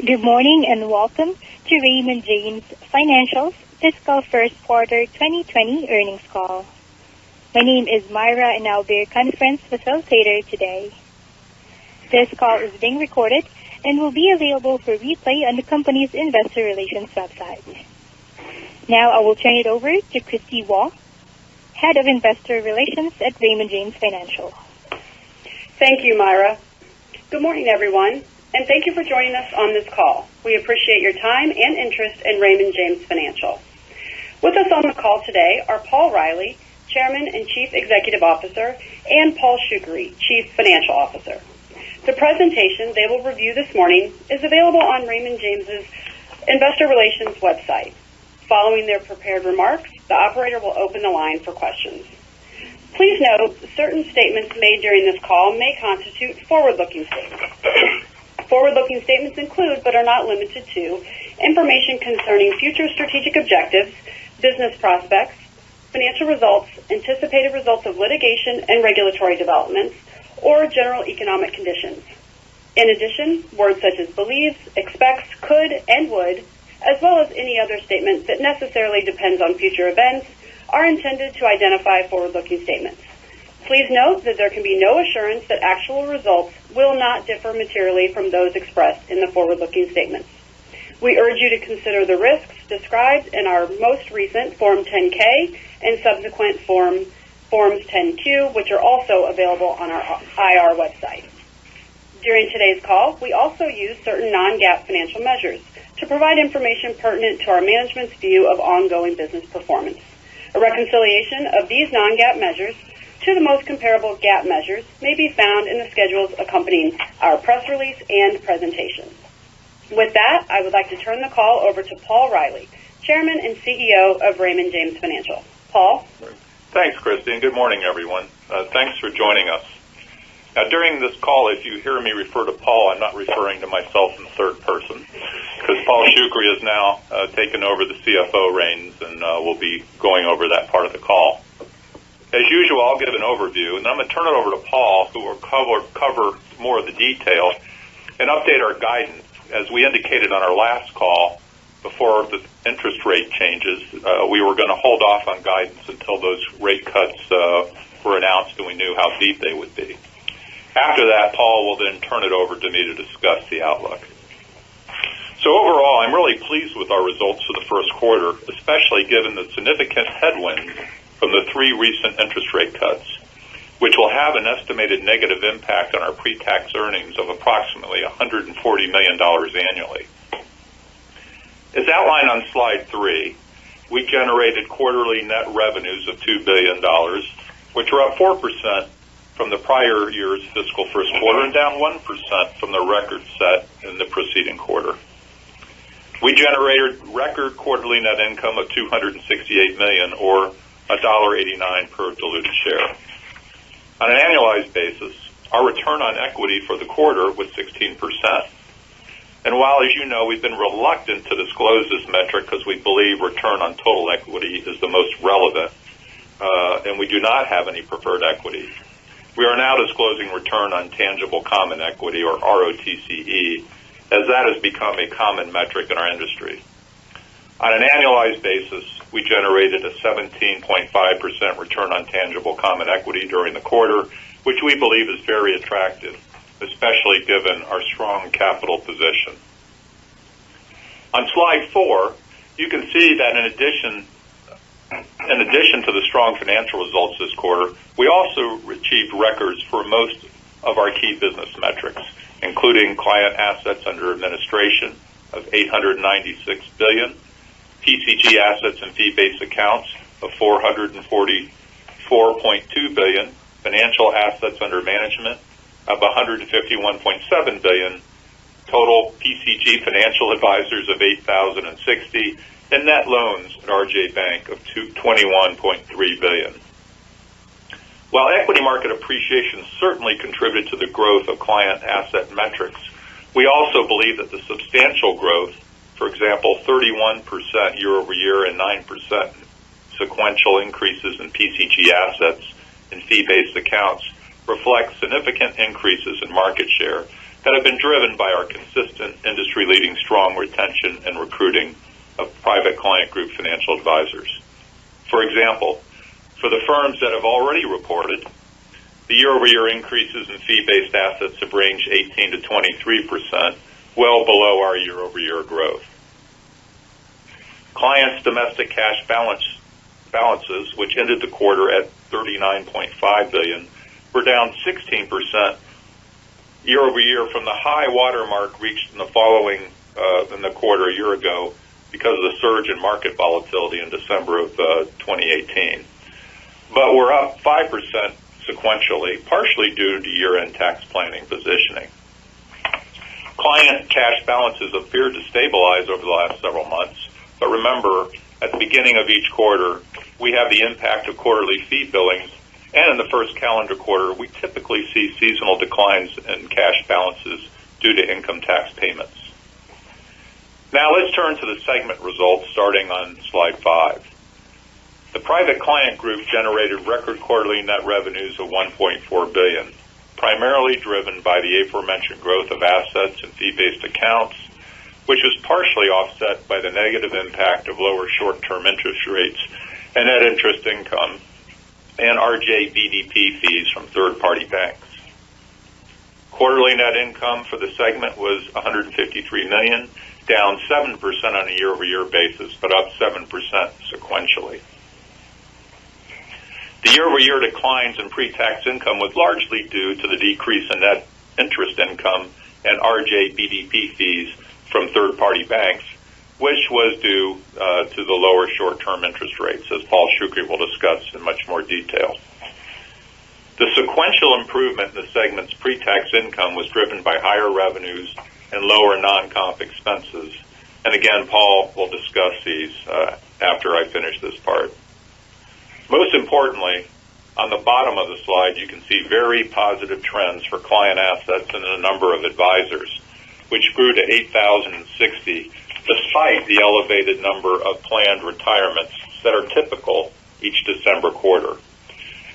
Good morning and welcome to Raymond James Financial's Fiscal First Quarter 2020 Earnings Call. My name is Myra and I'll be your conference facilitator today. This call is being recorded and will be available for replay on the company's investor relations website. Now I will turn it over to Christy Waugh, Head of Investor Relations at Raymond James Financial. Thank you, Myra. Good morning, everyone, and thank you for joining us on this call. We appreciate your time and interest in Raymond James Financial. With us on the call today are Paul Reilly, Chairman and Chief Executive Officer, and Paul Shoukry, Chief Financial Officer. The presentation they will review this morning is available on Raymond James's Investor Relations website. Following their prepared remarks, the operator will open the line for questions. Please note, certain statements made during this call may constitute forward-looking statements. Forward-looking statements include, but are not limited to, information concerning future strategic objectives, business prospects, financial results, anticipated results of litigation and regulatory developments, or general economic conditions. In addition, words such as believes, expects, could, and would, as well as any other statement that necessarily depends on future events, are intended to identify forward-looking statements. Please note that there can be no assurance that actual results will not differ materially from those expressed in the forward-looking statements. We urge you to consider the risks described in our most recent Form 10-K and subsequent Forms 10-Q, which are also available on our IR website. During today's call, we also use certain non-GAAP financial measures to provide information pertinent to our management's view of ongoing business performance. A reconciliation of these non-GAAP measures to the most comparable GAAP measures may be found in the schedules accompanying our press release and presentation. With that, I would like to turn the call over to Paul Reilly, Chairman and CEO of Raymond James Financial. Paul? Thanks, Christy, and good morning, everyone. Thanks for joining us. Now, during this call, if you hear me refer to Paul, I'm not referring to myself in third person, because Paul Shoukry has now taken over the CFO reins and will be going over that part of the call. As usual, I'll give an overview, and then I'm going to turn it over to Paul, who will cover more of the detail and update our guidance. As we indicated on our last call, before the interest rate changes, we were going to hold off on guidance until those rate cuts were announced and we knew how deep they would be. After that, Paul will then turn it over to me to discuss the outlook. So overall, I'm really pleased with our results for the first quarter, especially given the significant headwinds from the 3 recent interest rate cuts, which will have an estimated negative impact on our pre-tax earnings of approximately $140 million annually. As outlined on slide 3, we generated quarterly net revenues of $2 billion, which are up 4% from the prior year's fiscal first quarter and down 1% from the record set in the preceding quarter. We generated record quarterly net income of $268 million, or $1.89 per diluted share. On an annualized basis, our return on equity for the quarter was 16%. And while, as you know, we've been reluctant to disclose this metric because we believe return on total equity is the most relevant, and we do not have any preferred equity, we are now disclosing return on tangible common equity, or ROTCE, as that has become a common metric in our industry. On an annualized basis, we generated a 17.5% return on tangible common equity during the quarter, which we believe is very attractive, especially given our strong capital position. On slide 4, you can see that in addition to the strong financial results this quarter, we also achieved records for most of our key business metrics, including client assets under administration of $896 billion, PCG assets and fee-based accounts of $444.2 billion, financial assets under management of $151.7 billion, total PCG financial advisors of 8,060, and net loans at RJ Bank of $21.3 billion. While equity market appreciation certainly contributed to the growth of client asset metrics, we also believe that the substantial growth, for example, 31% year over year and 9% sequential increases in PCG assets and fee-based accounts, reflects significant increases in market share that have been driven by our consistent industry-leading strong retention and recruiting of private client group financial advisors. For example, for the firms that have already reported, the year-over-year increases in fee-based assets have ranged 18 to 23%, well below our year-over-year growth. Clients' domestic cash balances, which ended the quarter at $39.5 billion, were down 16% year-over-year from the high water mark reached in the quarter a year ago because of the surge in market volatility in December of 2018. But we're up 5% sequentially, partially due to year-end tax planning positioning. Client cash balances appeared to stabilize over the last several months, but remember, at the beginning of each quarter, we have the impact of quarterly fee billings, and in the first calendar quarter, we typically see seasonal declines in cash balances due to income tax payments. Now let's turn to the segment results starting on slide 5. The Private Client Group generated record quarterly net revenues of $1.4 billion, primarily driven by the aforementioned growth of assets and fee-based accounts, which was partially offset by the negative impact of lower short-term interest rates and net interest income and RJBDP fees from third-party banks. Quarterly net income for the segment was $153 million, down 7% on a year-over-year basis, but up 7% sequentially. The year-over-year declines in pre-tax income was largely due to the decrease in net interest income and RJBDP fees from third-party banks, which was due to the lower short-term interest rates, as Paul Shukri will discuss in much more detail. The sequential improvement in the segment's pre-tax income was driven by higher revenues and lower non-comp expenses. And again, Paul will discuss these after I finish this part. Most importantly, on the bottom of the slide, you can see very positive trends for client assets and the number of advisors, which grew to 8,060, despite the elevated number of planned retirements that are typical each December quarter.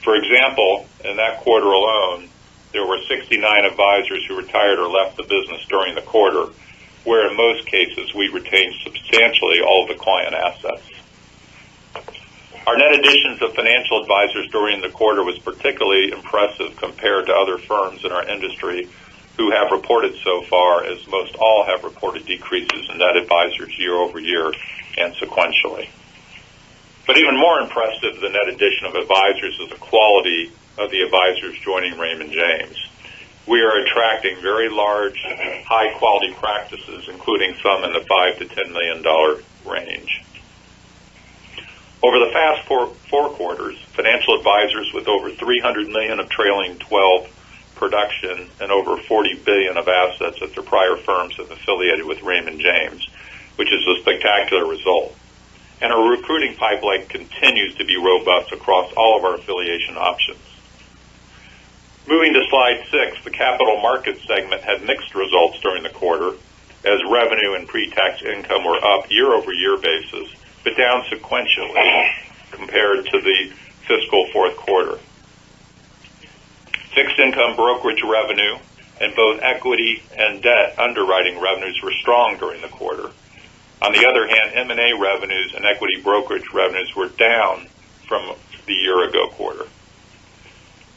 For example, in that quarter alone, there were 69 advisors who retired or left the business during the quarter, where in most cases we retained substantially all of the client assets. Our net additions of financial advisors during the quarter was particularly impressive compared to other firms in our industry who have reported so far, as most all have reported decreases in net advisors year over year and sequentially. But even more impressive than net addition of advisors is the quality of the advisors joining Raymond James. We are attracting very large, high-quality practices, including some in the $5 to $10 million range. Over the past four quarters, financial advisors with over $300 million of trailing 12 production and over $40 billion of assets at their prior firms have affiliated with Raymond James, which is a spectacular result. And our recruiting pipeline continues to be robust across all of our affiliation options. Moving to slide 6, the capital markets segment had mixed results during the quarter, as revenue and pre-tax income were up year-over-year basis, but down sequentially compared to the fiscal fourth quarter. Fixed income brokerage revenue and both equity and debt underwriting revenues were strong during the quarter. On the other hand, M&A revenues and equity brokerage revenues were down from the year-ago quarter.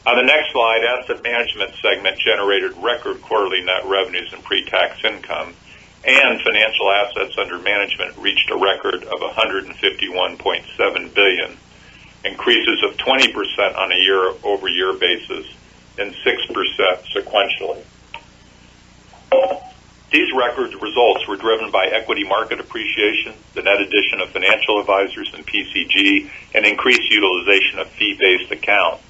On the next slide, asset management segment generated record quarterly net revenues and pre-tax income, and financial assets under management reached a record of $151.7 billion, increases of 20% on a year-over-year basis and 6% sequentially. These record results were driven by equity market appreciation, the net addition of financial advisors and PCG, and increased utilization of fee-based accounts,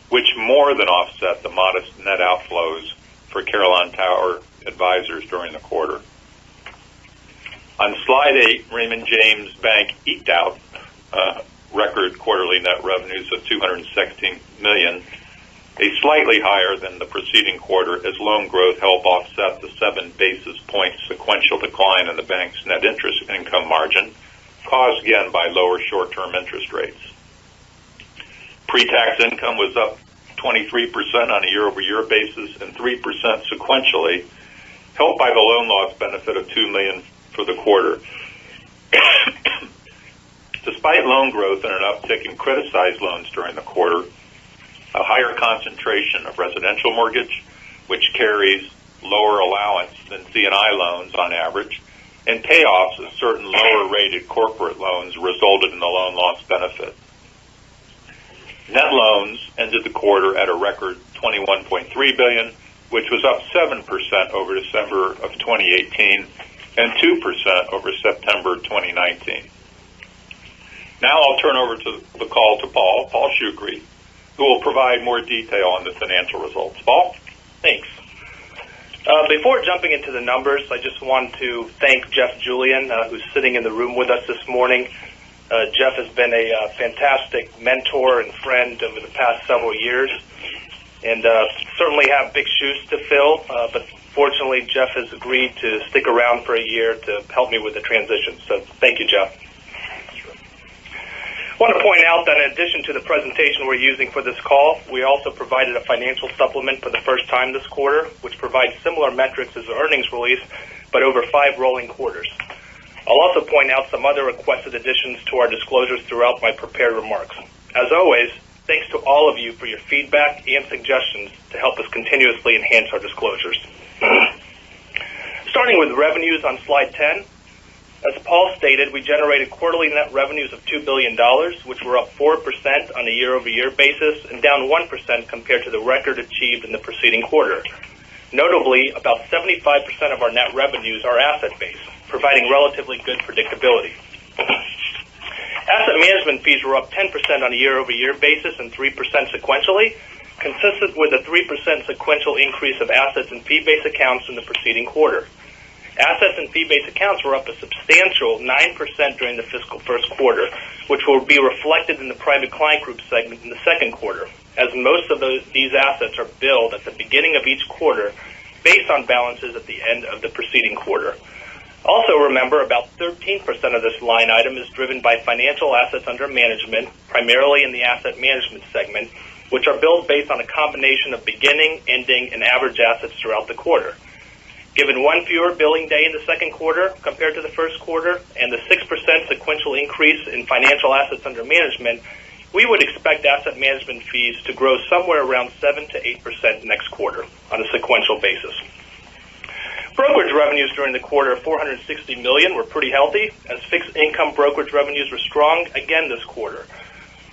which more than offset the modest net outflows for Carillon Tower advisors during the quarter. On slide 8, Raymond James Bank eked out record quarterly net revenues of $216 million, a slightly higher than the preceding quarter, as loan growth helped offset the 7 basis point sequential decline in the bank's net interest income margin, caused again by lower short-term interest rates. Pre-tax income was up 23% on a year-over-year basis and 3% sequentially, helped by the loan loss benefit of $2 million for the quarter. Despite loan growth and an uptick in criticized loans during the quarter, a higher concentration of residential mortgage, which carries lower allowance than C&I loans on average, and payoffs of certain lower-rated corporate loans resulted in the loan loss benefit. Net loans ended the quarter at a record $21.3 billion, which was up 7% over December of 2018 and 2% over September 2019. Now I'll turn over to the call to Paul Shoukry, who will provide more detail on the financial results. Paul? Thanks. Before jumping into the numbers, I just want to thank Jeff Julian, who's sitting in the room with us this morning. Jeff has been a fantastic mentor and friend over the past several years, and certainly have big shoes to fill, but fortunately Jeff has agreed to stick around for a year to help me with the transition. So thank you, Jeff. I want to point out that in addition to the presentation we're using for this call, we also provided a financial supplement for the first time this quarter, which provides similar metrics as the earnings release, but over 5 rolling quarters. I'll also point out some other requested additions to our disclosures throughout my prepared remarks. As always, thanks to all of you for your feedback and suggestions to help us continuously enhance our disclosures. Starting with revenues on slide 10, as Paul stated, we generated quarterly net revenues of $2 billion, which were up 4% on a year-over-year basis and down 1% compared to the record achieved in the preceding quarter. Notably, about 75% of our net revenues are asset-based, providing relatively good predictability. Asset management fees were up 10% on a year-over-year basis and 3% sequentially, consistent with a 3% sequential increase of assets and fee-based accounts in the preceding quarter. Assets and fee-based accounts were up a substantial 9% during the fiscal first quarter, which will be reflected in the Private Client Group segment in the second quarter, as most of these assets are billed at the beginning of each quarter based on balances at the end of the preceding quarter. Also remember, about 13% of this line item is driven by financial assets under management, primarily in the asset management segment, which are billed based on a combination of beginning, ending, and average assets throughout the quarter. Given one fewer billing day in the second quarter compared to the first quarter and the 6% sequential increase in financial assets under management, we would expect asset management fees to grow somewhere around 7 to 8% next quarter on a sequential basis. Brokerage revenues during the quarter of $460 million were pretty healthy, as fixed income brokerage revenues were strong again this quarter.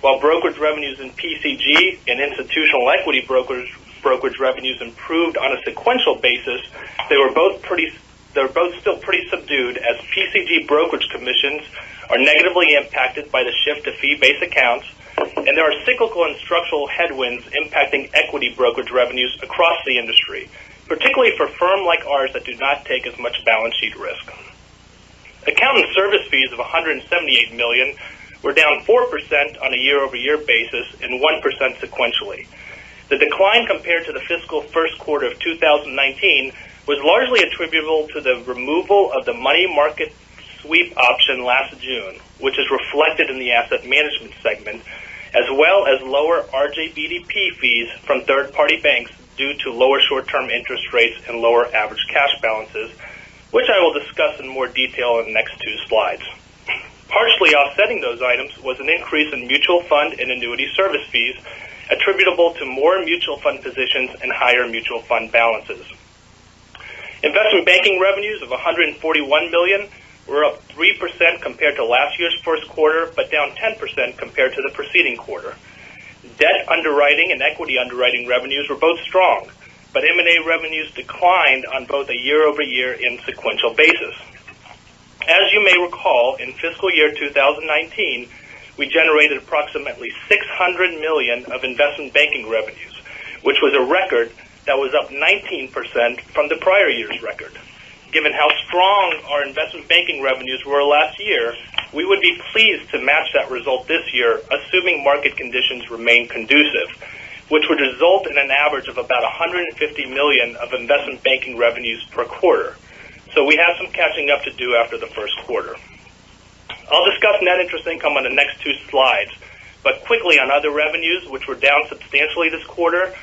While brokerage revenues in PCG and institutional equity brokerage revenues improved on a sequential basis, they were both still pretty subdued, as PCG brokerage commissions are negatively impacted by the shift to fee-based accounts, and there are cyclical and structural headwinds impacting equity brokerage revenues across the industry, particularly for firms like ours that do not take as much balance sheet risk. Accountant service fees of $178 million were down 4% on a year-over-year basis and 1% sequentially. The decline compared to the fiscal first quarter of 2019 was largely attributable to the removal of the money market sweep option last June, which is reflected in the asset management segment, as well as lower RJBDP fees from third-party banks due to lower short-term interest rates and lower average cash balances, which I will discuss in more detail in the next 2 slides. Partially offsetting those items was an increase in mutual fund and annuity service fees, attributable to more mutual fund positions and higher mutual fund balances. Investment banking revenues of $141 million were up 3% compared to last year's first quarter, but down 10% compared to the preceding quarter. Debt underwriting and equity underwriting revenues were both strong, but M&A revenues declined on both a year-over-year and sequential basis. As you may recall, in fiscal year 2019, we generated approximately $600 million of investment banking revenues, which was a record that was up 19% from the prior year's record. Given how strong our investment banking revenues were last year, we would be pleased to match that result this year, assuming market conditions remain conducive, which would result in an average of about $150 million of investment banking revenues per quarter. So we have some catching up to do after the first quarter. I'll discuss net interest income on the next 2 slides, But quickly on other revenues, which were down substantially this quarter,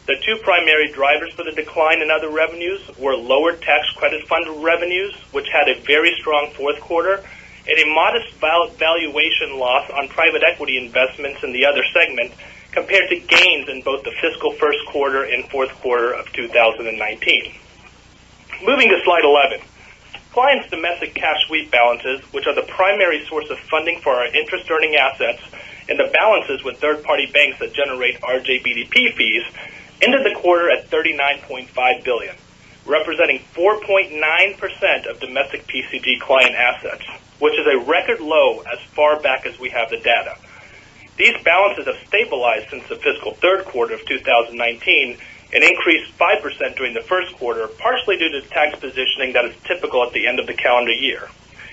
the two primary drivers for the decline in other revenues were lower tax credit fund revenues, which had a very strong fourth quarter, and a modest valuation loss on private equity investments in the other segment compared to gains in both the fiscal first quarter and fourth quarter of 2019. Moving to slide 11. Clients' domestic cash sweep balances, which are the primary source of funding for our interest-earning assets, and the balances with third-party banks that generate RJBDP fees, ended the quarter at $39.5 billion, representing 4.9% of domestic PCG client assets, which is a record low as far back as we have the data. These balances have stabilized since the fiscal third quarter of 2019 and increased 5% during the first quarter, partially due to tax positioning that is typical at the end of the calendar year.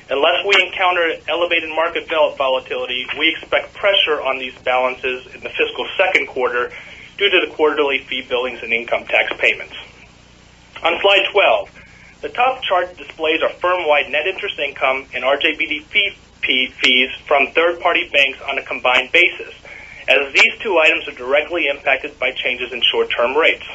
Unless we encounter elevated market volatility, we expect pressure on these balances in the fiscal second quarter due to the quarterly fee billings and income tax payments. On slide 12, the top chart displays our firm-wide net interest income and RJBDP fees from third-party banks on a combined basis, as these two items are directly impacted by changes in short-term rates.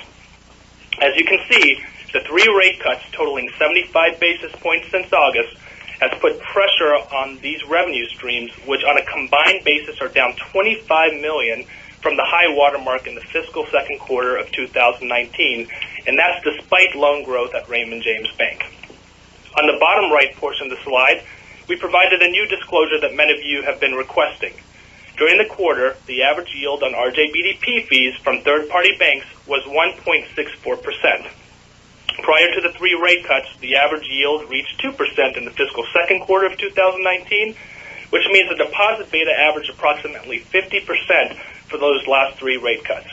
As you can see, the 3 rate cuts totaling 75 basis points since August has put pressure on these revenue streams, which on a combined basis are down $25 million from the high watermark in the fiscal second quarter of 2019, and that's despite loan growth at Raymond James Bank. On the bottom right portion of the slide, we provided a new disclosure that many of you have been requesting. During the quarter, the average yield on RJBDP fees from third-party banks was 1.64%. Prior to the 3 rate cuts, the average yield reached 2% in the fiscal second quarter of 2019, which means the deposit beta averaged approximately 50% for those last 3 rate cuts.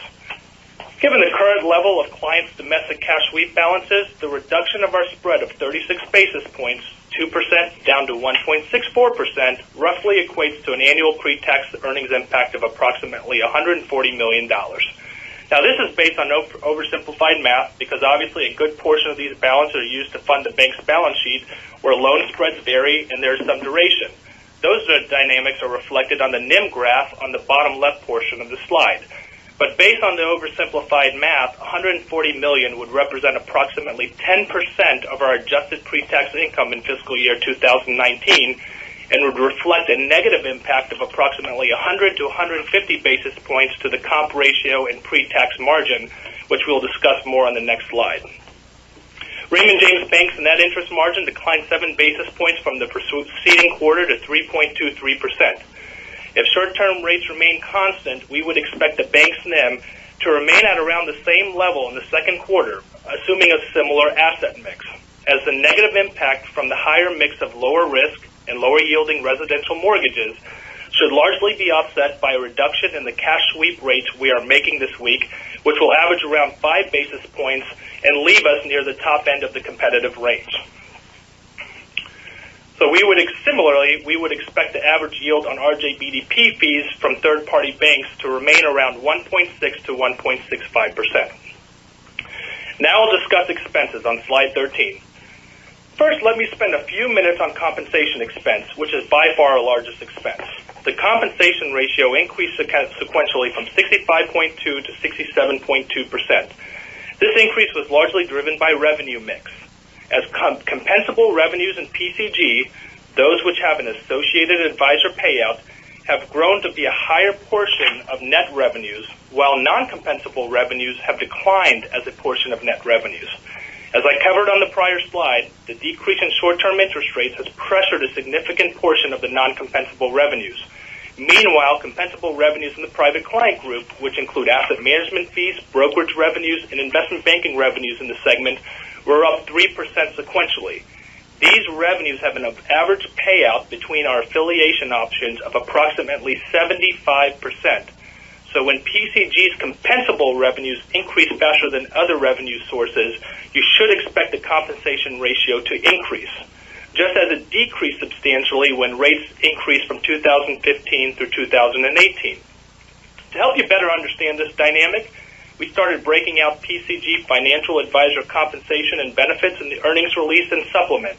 Given the current level of clients' domestic cash sweep balances, the reduction of our spread of 36 basis points, 2% down to 1.64%, roughly equates to an annual pre-tax earnings impact of approximately $140 million. Now, this is based on oversimplified math because obviously a good portion of these balances are used to fund the bank's balance sheet where loan spreads vary and there's some duration. Those dynamics are reflected on the NIM graph on the bottom left portion of the slide. But based on the oversimplified math, $140 million would represent approximately 10% of our adjusted pre-tax income in fiscal year 2019 and would reflect a negative impact of approximately 100 to 150 basis points to the comp ratio and pre-tax margin, which we'll discuss more on the next slide. Raymond James Bank's net interest margin declined 7 basis points from the preceding quarter to 3.23%. If short-term rates remain constant, we would expect the bank's NIM to remain at around the same level in the second quarter, assuming a similar asset mix, as the negative impact from the higher mix of lower risk and lower yielding residential mortgages should largely be offset by a reduction in the cash sweep rates we are making this week, which will average around 5 basis points and leave us near the top end of the competitive range. So we would expect the average yield on RJBDP fees from third-party banks to remain around 1.6 to 1.65%. Now I'll discuss expenses on slide 13. First, let me spend a few minutes on compensation expense, which is by far our largest expense. The compensation ratio increased sequentially from 65.2 to 67.2%. This increase was largely driven by revenue mix. As compensable revenues in PCG, those which have an associated advisor payout, have grown to be a higher portion of net revenues, while non-compensable revenues have declined as a portion of net revenues. As I covered on the prior slide, the decrease in short-term interest rates has pressured a significant portion of the non-compensable revenues. Meanwhile, compensable revenues in the private client group, which include asset management fees, brokerage revenues, and investment banking revenues in the segment, were up 3% sequentially. These revenues have an average payout between our affiliation options of approximately 75%. So when PCG's compensable revenues increase faster than other revenue sources, you should expect the compensation ratio to increase, just as it decreased substantially when rates increased from 2015 through 2018. To help you better understand this dynamic, we started breaking out PCG financial advisor compensation and benefits in the earnings release and supplement.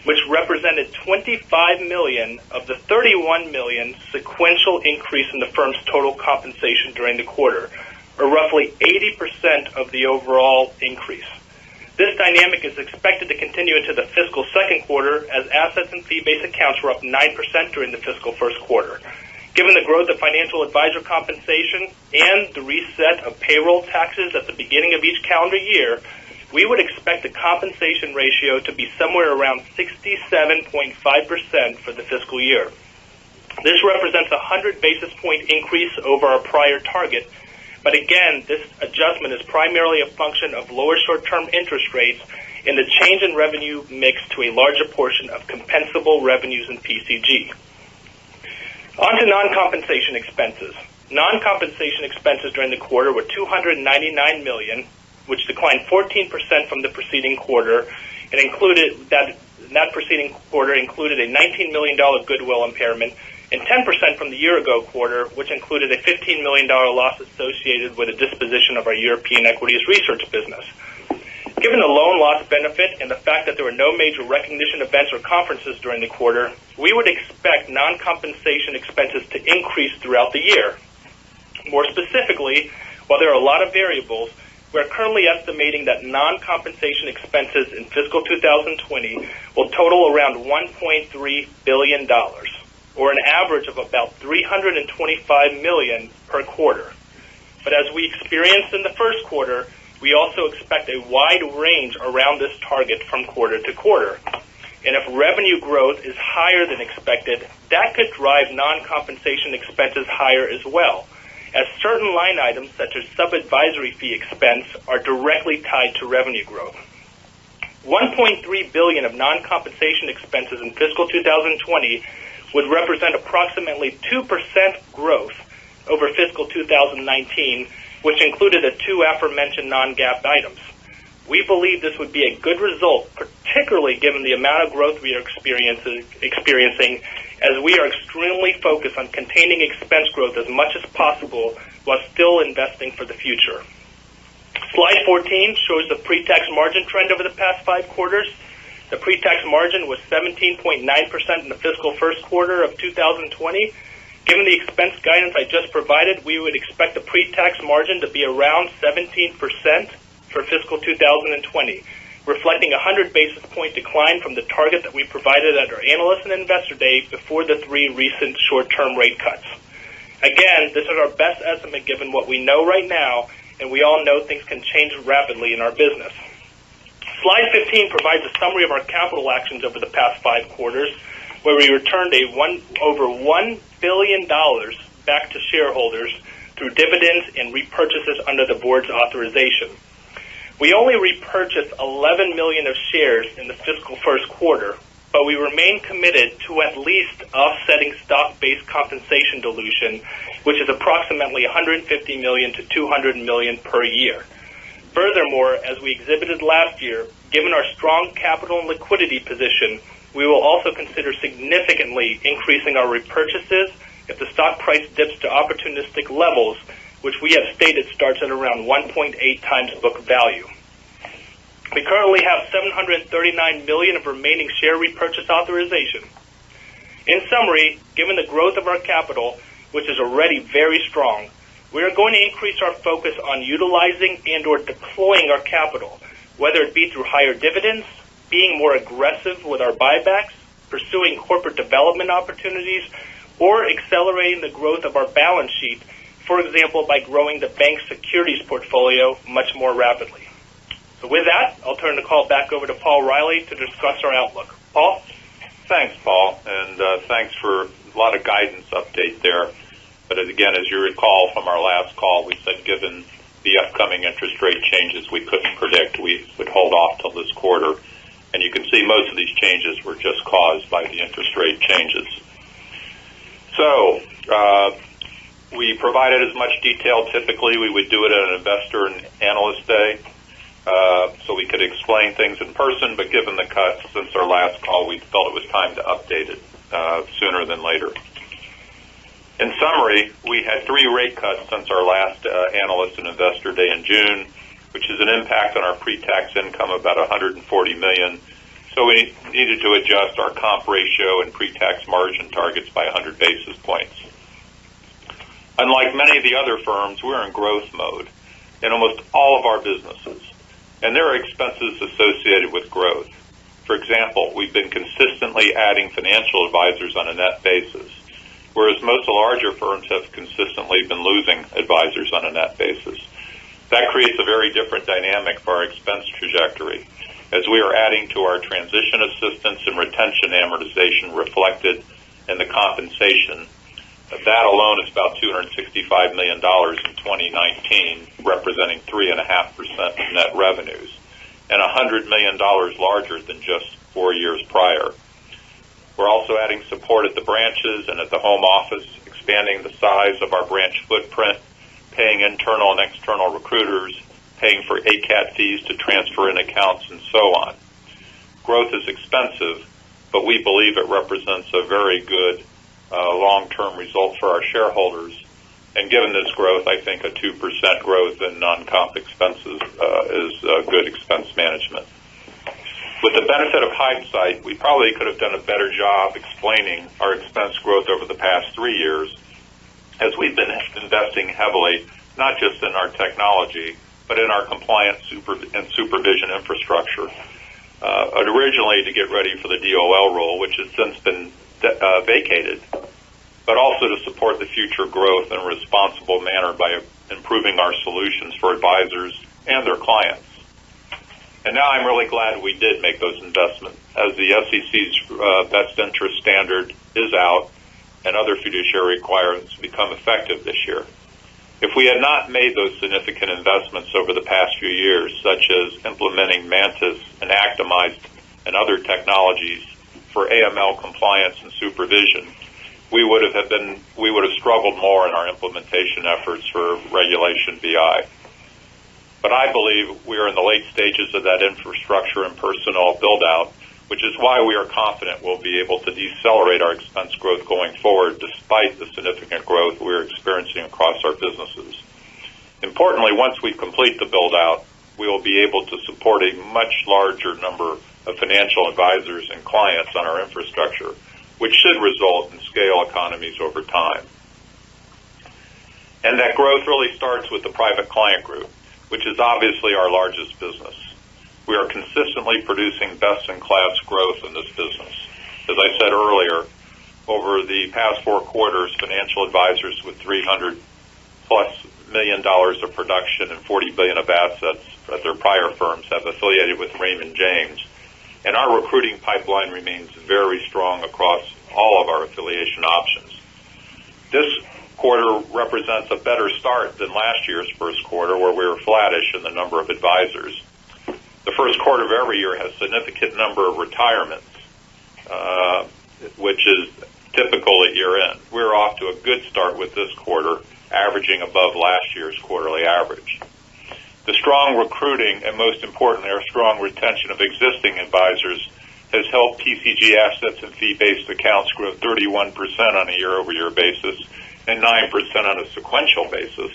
which represented $25 million of the $31 million sequential increase in the firm's total compensation during the quarter, or roughly 80% of the overall increase. This dynamic is expected to continue into the fiscal second quarter as assets and fee-based accounts were up 9% during the fiscal first quarter. Given the growth of financial advisor compensation and the reset of payroll taxes at the beginning of each calendar year, we would expect the compensation ratio to be somewhere around 67.5% for the fiscal year. This represents a 100 basis point increase over our prior target, but again, this adjustment is primarily a function of lower short-term interest rates and the change in revenue mix to a larger portion of compensable revenues in PCG. On to non-compensation expenses. Non-compensation expenses during the quarter were $299 million, which declined 14% from the preceding quarter, and included that preceding quarter included a $19 million goodwill impairment, and 10% from the year-ago quarter, which included a $15 million loss associated with a disposition of our European equities research business. Given the loan loss benefit and the fact that there were no major recognition events or conferences during the quarter, we would expect non-compensation expenses to increase throughout the year. More specifically, while there are a lot of variables, we're currently estimating that non-compensation expenses in fiscal 2020 will total around $1.3 billion, or an average of about $325 million per quarter. But as we experienced in the first quarter, we also expect a wide range around this target from quarter to quarter. And if revenue growth is higher than expected, that could drive non-compensation expenses higher as well, as certain line items such as sub-advisory fee expense are directly tied to revenue growth. $1.3 billion of non-compensation expenses in fiscal 2020 would represent approximately 2% growth over fiscal 2019, which included the two aforementioned non-GAAP items. We believe this would be a good result, particularly given the amount of growth we are experiencing, as we are extremely focused on containing expense growth as much as possible while still investing for the future. Slide 14 shows the pre-tax margin trend over the past 5 quarters. The pre-tax margin was 17.9% in the fiscal first quarter of 2020. Given the expense guidance I just provided, we would expect the pre-tax margin to be around 17% for fiscal 2020, reflecting a 100 basis point decline from the target that we provided at our Analyst and Investor Day before the 3 recent short-term rate cuts. Again, this is our best estimate given what we know right now, and we all know things can change rapidly in our business. Slide 15 provides a summary of our capital actions over the past 5 quarters, where we returned over $1 billion back to shareholders through dividends and repurchases under the board's authorization. We only repurchased 11 million of shares in the fiscal first quarter, but we remain committed to at least offsetting stock-based compensation dilution, which is approximately $150 million to $200 million per year. Furthermore, as we exhibited last year, given our strong capital and liquidity position, we will also consider significantly increasing our repurchases if the stock price dips to opportunistic levels, which we have stated starts at around 1.8 times book value. We currently have $739 million of remaining share repurchase authorization. In summary, given the growth of our capital, which is already very strong, we are going to increase our focus on utilizing and or deploying our capital, whether it be through higher dividends, being more aggressive with our buybacks, pursuing corporate development opportunities, or accelerating the growth of our balance sheet, for example, by growing the bank's securities portfolio much more rapidly. So with that, I'll turn the call back over to Paul Reilly to discuss our outlook. Paul? Thanks, Paul, and thanks for a lot of guidance update there. But again, as you recall from our last call, we said given the upcoming interest rate changes we couldn't predict, we would hold off till this quarter. And you can see most of these changes were just caused by the interest rate changes. So we provided as much detail typically we would do it at an Investor and Analyst Day, so we could explain things in person, but given the cuts since our last call, we felt it was time to update it sooner than later. In summary, we had 3 rate cuts since our last Analyst and Investor Day in June, which is an impact on our pre-tax income of about $140 million, So we needed to adjust our comp ratio and pre-tax margin targets by 100 basis points. Unlike many of the other firms, we're in growth mode in almost all of our businesses, and there are expenses associated with growth. For example, we've been consistently adding financial advisors on a net basis, whereas most of the larger firms have consistently been losing advisors on a net basis. That creates a very different dynamic for our expense trajectory, as we are adding to our transition assistance and retention amortization reflected in the compensation. That alone is about $265 million in 2019, representing 3.5% of net revenues, and $100 million larger than just 4 years prior. We're also adding support at the branches and at the home office, expanding the size of our branch footprint, paying internal and external recruiters, paying for ACAT fees to transfer in accounts, and so on. Growth is expensive, but we believe it represents a very good long-term result for our shareholders. And given this growth, I think a 2% growth in non-comp expenses is good expense management. With the benefit of hindsight, we probably could have done a better job explaining our expense growth over the past 3 years, as we've been investing heavily, not just in our technology, but in our compliance and supervision infrastructure. Originally to get ready for the DOL rule, which has since been vacated, but also to support the future growth in a responsible manner by improving our solutions for advisors and their clients. And now I'm really glad we did make those investments, as the SEC's best interest standard is out and other fiduciary requirements become effective this year. If we had not made those significant investments over the past few years, such as implementing Mantis and Actimized and other technologies for AML compliance and supervision, we would have struggled more in our implementation efforts for Regulation BI. But I believe we are in the late stages of that infrastructure and personnel build-out, which is why we are confident we'll be able to decelerate our expense growth going forward despite the significant growth we're experiencing across our businesses. Importantly, once we complete the build-out, we will be able to support a much larger number of financial advisors and clients on our infrastructure, which should result in scale economies over time. And that growth really starts with the Private Client Group, which is obviously our largest business. We are consistently producing best-in-class growth in this business. As I said earlier, over the past 4 quarters, financial advisors with $300+ million of production and $40 billion of assets at their prior firms have affiliated with Raymond James, and our recruiting pipeline remains very strong across all of our affiliation options. This quarter represents a better start than last year's first quarter, where we were flattish in the number of advisors. The first quarter of every year has a significant number of retirements, which is typical at year-end. We're off to a good start with this quarter, averaging above last year's quarterly average. The strong recruiting, and most importantly, our strong retention of existing advisors, has helped PCG assets and fee-based accounts grow 31% on a year-over-year basis and 9% on a sequential basis,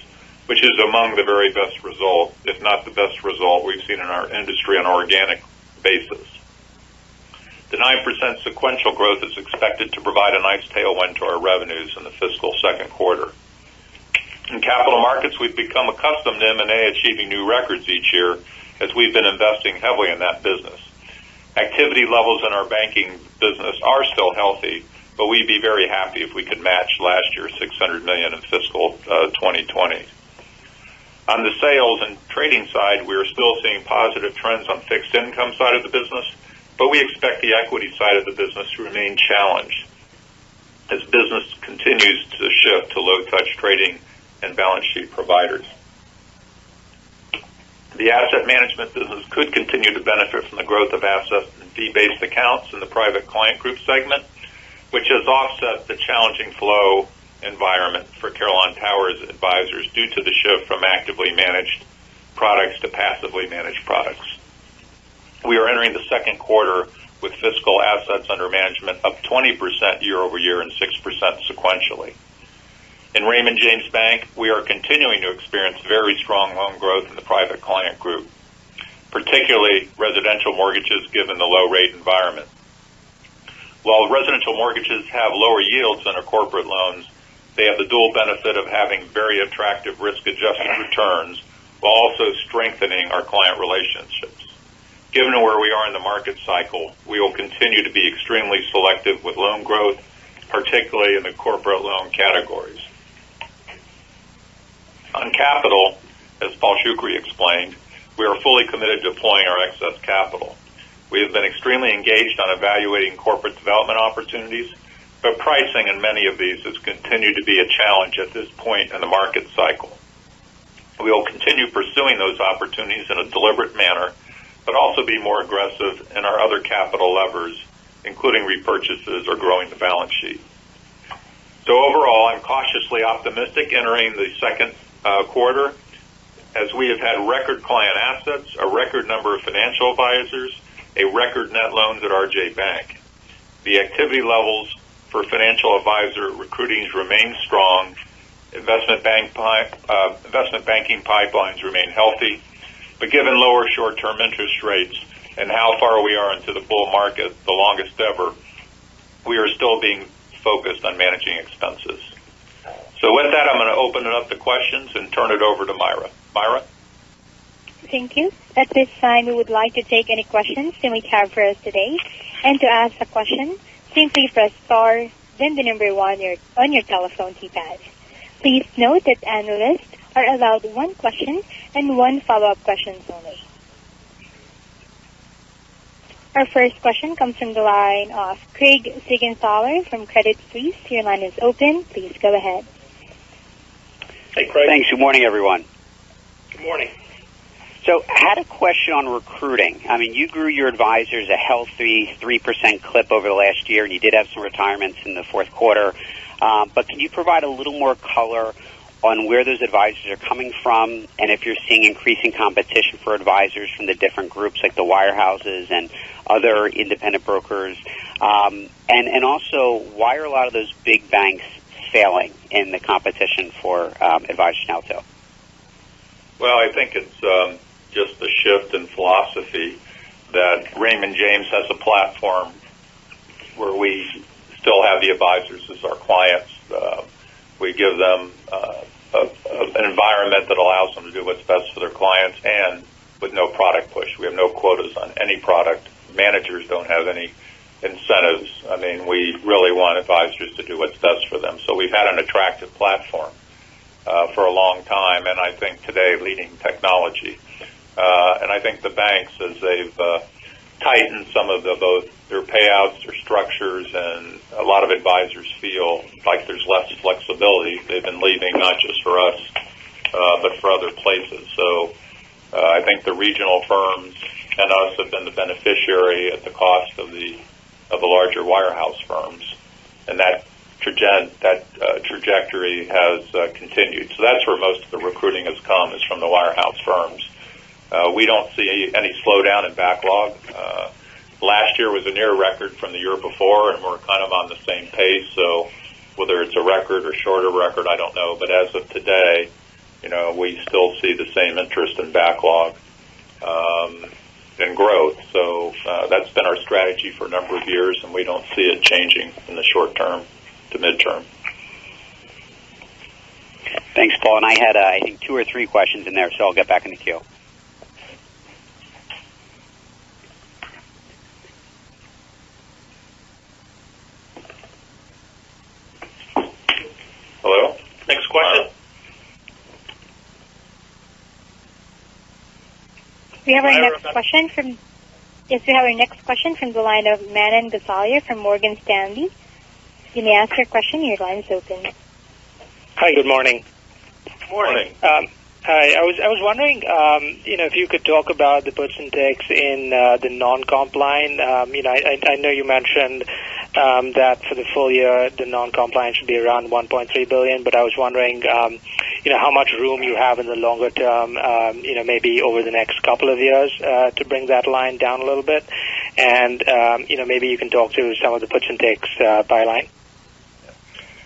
which is among the very best result, if not the best result, we've seen in our industry on an organic basis. The 9% sequential growth is expected to provide a nice tailwind to our revenues in the fiscal second quarter. In capital markets, we've become accustomed to M&A achieving new records each year, as we've been investing heavily in that business. Activity levels in our banking business are still healthy, but we'd be very happy if we could match last year's $600 million in fiscal 2020. On the sales and trading side, we are still seeing positive trends on fixed income side of the business, but we expect the equity side of the business to remain challenged as business continues to shift to low-touch trading and balance sheet providers. The asset management business could continue to benefit from the growth of assets and fee-based accounts in the Private Client Group segment, which has offset the challenging flow environment for Carillon Towers advisors due to the shift from actively managed products to passively managed products. We are entering the second quarter with fiscal assets under management up 20% year over year and 6% sequentially. In Raymond James Bank, we are continuing to experience very strong loan growth in the Private Client Group. particularly residential mortgages given the low rate environment. While residential mortgages have lower yields than our corporate loans, they have the dual benefit of having very attractive risk-adjusted returns while also strengthening our client relationships. Given where we are in the market cycle, we will continue to be extremely selective with loan growth, particularly in the corporate loan categories. On capital, as Paul Shukri explained, we are fully committed to deploying our excess capital. We have been extremely engaged on evaluating corporate development opportunities, but pricing in many of these has continued to be a challenge at this point in the market cycle. We will continue pursuing those opportunities in a deliberate manner, but also be more aggressive in our other capital levers, including repurchases or growing the balance sheet. So overall, I'm cautiously optimistic entering the second quarter, as we have had record client assets, a record number of financial advisors, a record net loans at RJ Bank. The activity levels for financial advisor recruiting remain strong. Investment banking pipelines remain healthy. But given lower short-term interest rates and how far we are into the bull market, the longest ever, we are still being focused on managing expenses. So with that, I'm going to open it up to questions and turn it over to Myra. Myra? Thank you. At this time, we would like to take any questions you may have for us today. And to ask a question, simply press star, then the number 1 on your telephone keypad. Please note that analysts are allowed 1 question and 1 follow-up question only. Our first question comes from the line of Craig Siegenthaler from Credit Suisse. Your line is open. Please go ahead. Hey, Craig. Thanks. Good morning, everyone. Good morning. So I had a question on recruiting. I mean, you grew your advisors a healthy 3% clip over the last year, and you did have some retirements in the fourth quarter. But can you provide a little more color on where those advisors are coming from, and if you're seeing increasing competition for advisors from the different groups like the wirehouses and other independent brokers? And also, why are a lot of those big banks failing in the competition for advisors now, too? Well, I think it's just a shift in philosophy that Raymond James has a platform where we still have the advisors as our clients. We give them an environment that allows them to do what's best for their clients, and with no product push. We have no quotas on any product. Managers don't have any incentives. I mean, we really want advisors to do what's best for them. So we've had an attractive platform for a long time, and I think today leading technology. And I think the banks, as they've tightened some of both their payouts, their structures, and a lot of advisors feel like there's less flexibility. They've been leaving not just for us, but for other places. So I think the regional firms and us have been the beneficiary at the cost of the larger wirehouse firms, and that trajectory has continued. So that's where most of the recruiting has come, is from the wirehouse firms. We don't see any slowdown in backlog. Last year was a near record from the year before, and we're kind of on the same pace. So whether it's a record or shorter record, I don't know. But as of today, we still see the same interest in backlog and growth. So that's been our strategy for a number of years, and we don't see it changing in the short term to midterm. Thanks, Paul. And I had, I think, 2 or 3 questions in there, so I'll get back in the queue. Hello? Next question. We have our next question from the line of Manan Gosalia from Morgan Stanley. You may ask your question. Your line is open. Hi, good morning. Morning. Hi, I was wondering, if you could talk about the puts and takes in the non-comp line. I know you mentioned that for the full year, the non-comp line should be around $1.3 billion, but I was wondering, how much room you have in the longer term, maybe over the next couple of years to bring that line down a little bit. And, maybe you can talk to some of the puts and takes by line.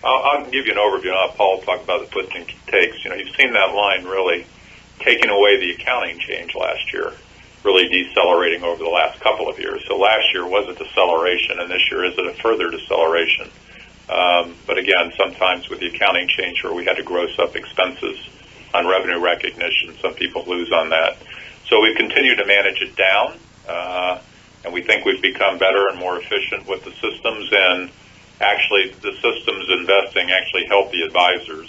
I'll give you an overview, and I'll have Paul talk about the puts and takes. You've seen that line really taking away the accounting change last year. really decelerating over the last couple of years. So last year was a deceleration, and this year is a further deceleration. But again, sometimes with the accounting change where we had to gross up expenses on revenue recognition, some people lose on that. So we've continued to manage it down, and we think we've become better and more efficient with the systems, and actually the systems investing actually help the advisors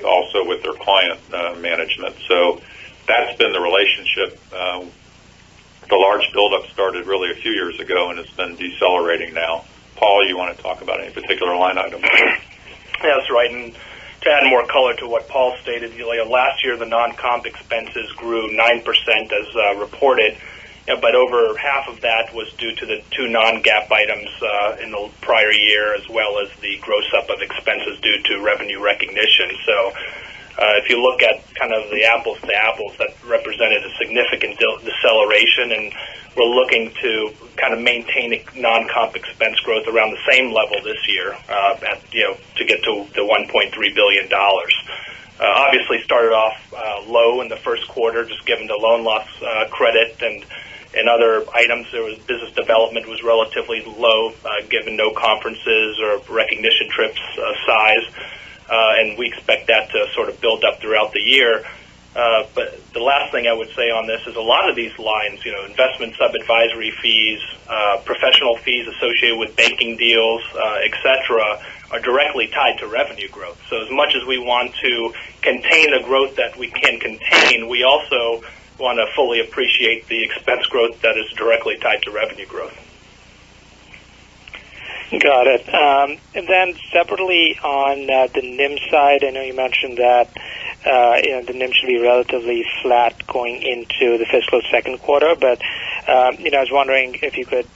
also with their client management. So that's been the relationship. The large buildup started really a few years ago, and it's been decelerating now. Paul, you want to talk about any particular line item? That's right. And to add more color to what Paul stated, last year the non-comp expenses grew 9% as reported, but over half of that was due to the two non-GAAP items in the prior year, as well as the gross up of expenses due to revenue recognition. So if you look at kind of the apples to apples, that represented a significant deceleration, and we're looking to kind of maintain non-comp expense growth around the same level this year to get to the $1.3 billion. Obviously started off low in the first quarter, just given the loan loss credit and other items. There was business development was relatively low, given no conferences or recognition trips size. And we expect that to sort of build up throughout the year. But the last thing I would say on this is a lot of these lines, investment sub-advisory fees, professional fees associated with banking deals, et cetera, are directly tied to revenue growth. So as much as we want to contain the growth that we can contain, we also want to fully appreciate the expense growth that is directly tied to revenue growth. Got it. And then separately on the NIM side, I know you mentioned that the NIM should be relatively flat going into the fiscal second quarter, but I was wondering if you could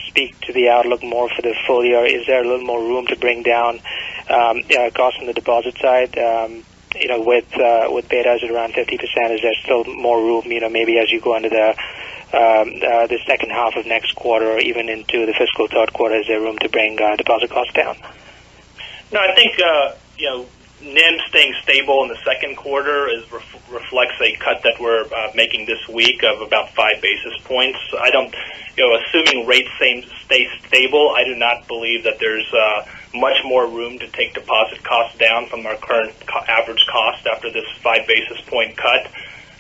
speak to the outlook more for the full year. Is there a little more room to bring down costs on the deposit side? With betas at around 50%, is there still more room? Maybe as you go into the second half of next quarter, or even into the fiscal third quarter, is there room to bring deposit costs down? No, I think NIM staying stable in the second quarter reflects a cut that we're making this week of about 5 basis points. I don't, assuming rates stay stable, I do not believe that there's much more room to take deposit costs down from our current average cost after this 5 basis point cut.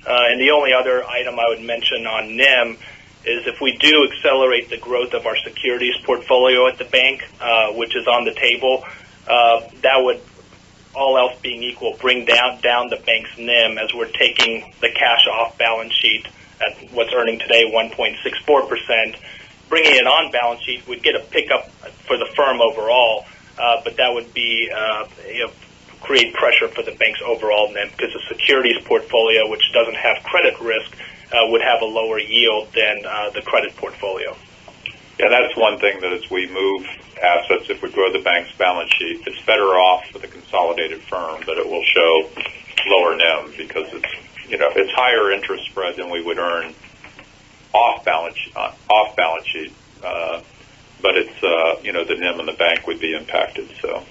And the only other item I would mention on NIM is if we do accelerate the growth of our securities portfolio at the bank, which is on the table, that would, all else being equal, bring down the bank's NIM as we're taking the cash off balance sheet at what's earning today 1.64%. Bringing it on balance sheet would get a pickup for the firm overall, but that would be create pressure for the bank's overall NIM because the securities portfolio, which doesn't have credit risk, would have a lower yield than the credit portfolio. Yeah, that's one thing that as we move assets, if we grow the bank's balance sheet, it's better off for the consolidated firm, but it will show lower NIM because it's higher interest spread than we would earn off balance sheet, but it's the NIM in the bank would be impacted. So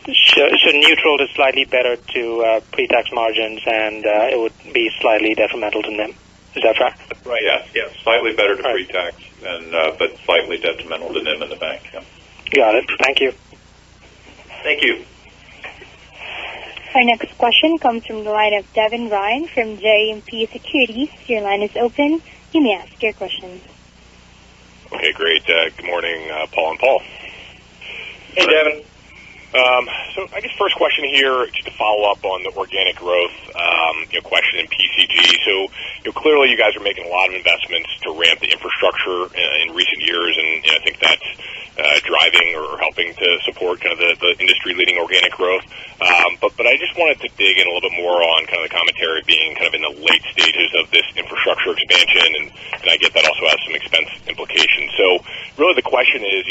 neutral to slightly better to pre-tax margins, and it would be slightly detrimental to NIM. Is that right? Right. Yes. Slightly better to pre-tax, and but slightly detrimental to NIM in the bank. Yeah. Got it. Thank you. Thank you. Our next question comes from the line of Devin Ryan from JMP Securities. Your line is open. You may ask your question. Okay, great. Good morning, Paul and Paul. Hey, Devin. So I guess first question here, just to follow up on the organic growth question in PCG. So clearly you guys are making a lot of investments to ramp the infrastructure in recent years, and I think that's driving or helping to support kind of the industry-leading organic growth. But I just wanted to dig in a little bit more on kind of the commentary being kind of in the late stages of this infrastructure expansion, and I get that also has some expense implications. So really the question is,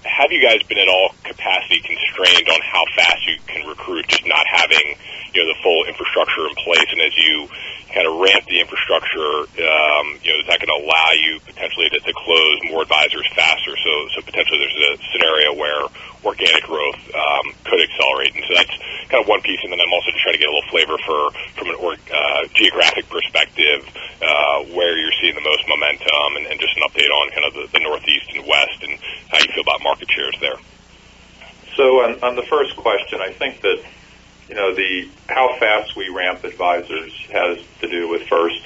have you guys been at all capacity constrained on how fast you can recruit, just not having the full infrastructure in place? And as you kind of ramp the infrastructure, does that going to allow you potentially to close more advisors faster? So potentially there's a scenario where organic growth could accelerate. And so that's kind of one piece. And then I'm also just trying to get a little flavor from an geographic perspective where you're seeing the most momentum, and just an update on kind of the Northeast and West and how you feel about market shares there. So on the first question, I think that the how fast we ramp advisors has to do with first,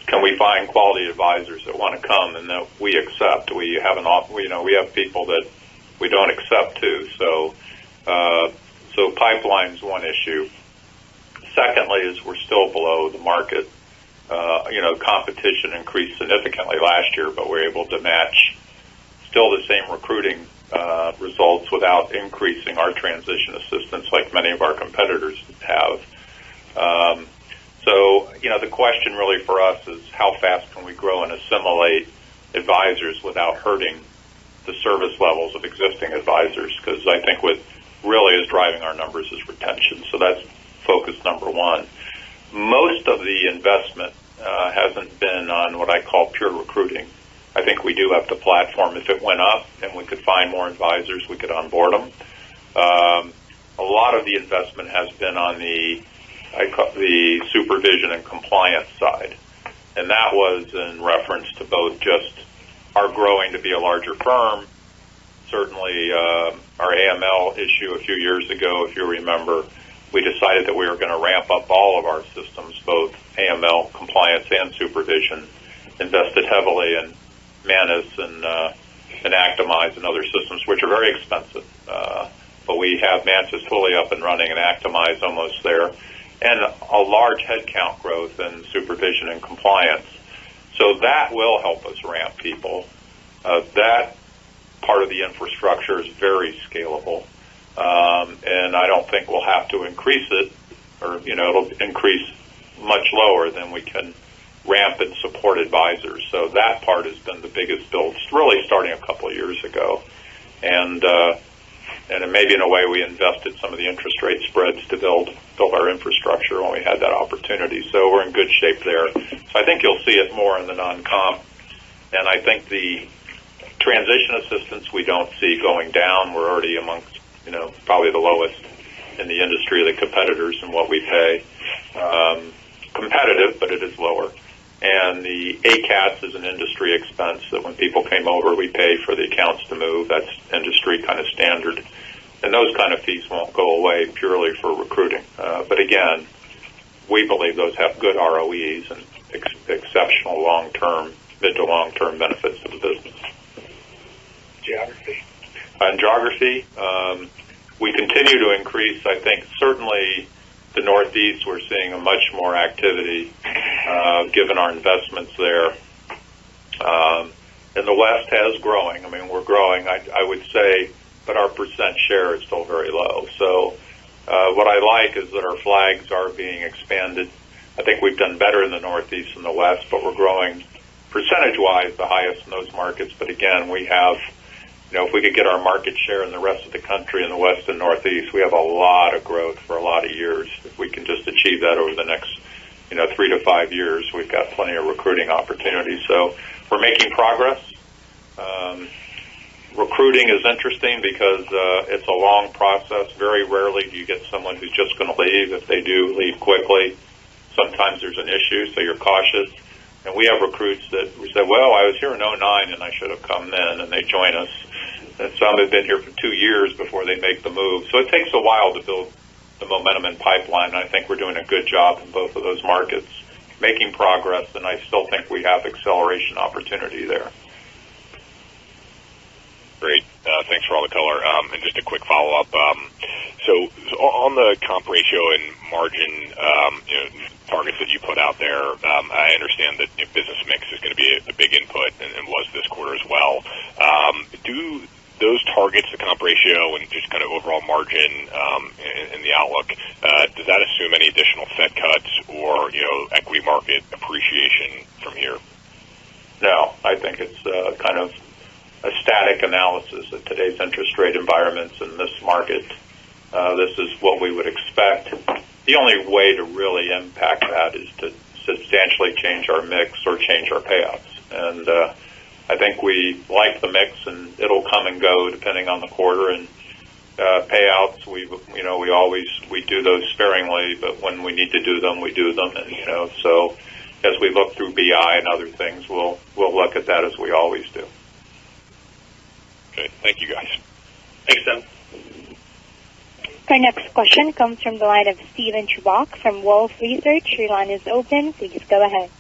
can we find quality advisors that want to come and that we accept? We have we have people that we don't accept too. So pipeline's one issue. Secondly, is we're still below the market. Competition increased significantly last year, but we're able to match still the same recruiting results without increasing our transition assistance like many of our competitors have. The question really for us is how fast can we grow and assimilate advisors without hurting the service levels of existing advisors, because I think what really is driving our numbers is retention. So that's focus number one. Most of the investment hasn't been on what I call pure recruiting. I think we do have the platform. If it went up and we could find more advisors, we could onboard them. A lot of the investment has been on the supervision and compliance side. And that was in reference to both just our growing to be a larger firm, certainly our AML issue a few years ago, if you remember, we decided that we were going to ramp up all of our systems, both AML, compliance, and supervision, invested heavily in Manus and Actimize and other systems, which are very expensive. But we have Manus fully up and running and Actimize almost there, and a large headcount growth in supervision and compliance. So that will help us ramp people. That part of the infrastructure is very scalable. And I don't think we'll have to increase it, or, it'll increase much lower than we can ramp and support advisors. So that part has been the biggest build, really starting a couple of years ago. And maybe in a way we invested some of the interest rate spreads to build our infrastructure when we had that opportunity. So we're in good shape there. So I think you'll see it more in the non-comp. And I think the transition assistance we don't see going down. We're already amongst, probably the lowest in the industry of the competitors in what we pay. Competitive, but it is lower. And the ACATS is an industry expense that when people came over, we pay for the accounts to move. That's industry kind of standard. And those kind of fees won't go away purely for recruiting. But again, we believe those have good ROEs and exceptional long-term, mid to long-term benefits to the business. Geography? On geography, we continue to increase. I think certainly the Northeast, we're seeing a much more activity given our investments there. And the West has growing. I mean, we're growing, I would say, but our percent share is still very low. So what I like is that our flags are being expanded. I think we've done better in the Northeast than the West, but we're growing percentage-wise the highest in those markets. But again, we have, if we could get our market share in the rest of the country in the West and Northeast, we have a lot of growth for a lot of years. If we can just achieve that over the next, 3 to 5 years, we've got plenty of recruiting opportunities. So we're making progress. Recruiting is interesting because it's a long process. Very rarely do you get someone who's just going to leave. If they do leave quickly, sometimes there's an issue, so you're cautious. And we have recruits that we say, well, I was here in 2009 and I should have come then, and they join us. And some have been here for 2 years before they make the move. So it takes a while to build the momentum and pipeline, and I think we're doing a good job in both of those markets, making progress, and I still think we have acceleration opportunity there. Great. Thanks for all the color. And just a quick follow-up. So on the comp ratio and margin targets that you put out there, I understand that business mix is going to be a big input and was this quarter as well. Do those targets, the comp ratio and just kind of overall margin and the outlook, does that assume any additional Fed cuts or, equity market appreciation from here? No, I think it's kind of a static analysis of today's interest rate environments in this market. This is what we would expect. The only way to really impact that is to substantially change our mix or change our payouts. And I think we like the mix, and it'll come and go depending on the quarter. And payouts, we do those sparingly, but when we need to do them, we do them. And so as we look through BI and other things, we'll look at that as we always do. Okay, thank you guys. Thanks, Tim. Our next question comes from the line of Steven Chubak from Wolfe Research. Your line is open. Please go ahead.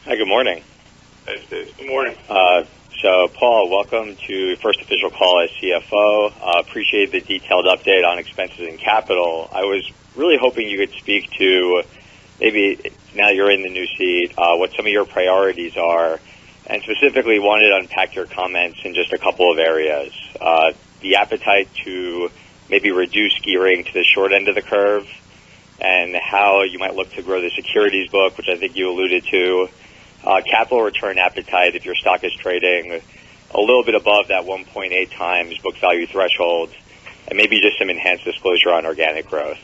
Hi, good morning. Hey, Steve. Good morning. So, Paul, welcome to your first official call as CFO. Appreciate the detailed update on expenses and capital. I was really hoping you could speak to, maybe now you're in the new seat, what some of your priorities are, and specifically wanted to unpack your comments in just a couple of areas. The appetite to maybe reduce gearing to the short end of the curve, and how you might look to grow the securities book, which I think you alluded to. Capital return appetite if your stock is trading a little bit above that 1.8 times book value threshold, and maybe just some enhanced disclosure on organic growth.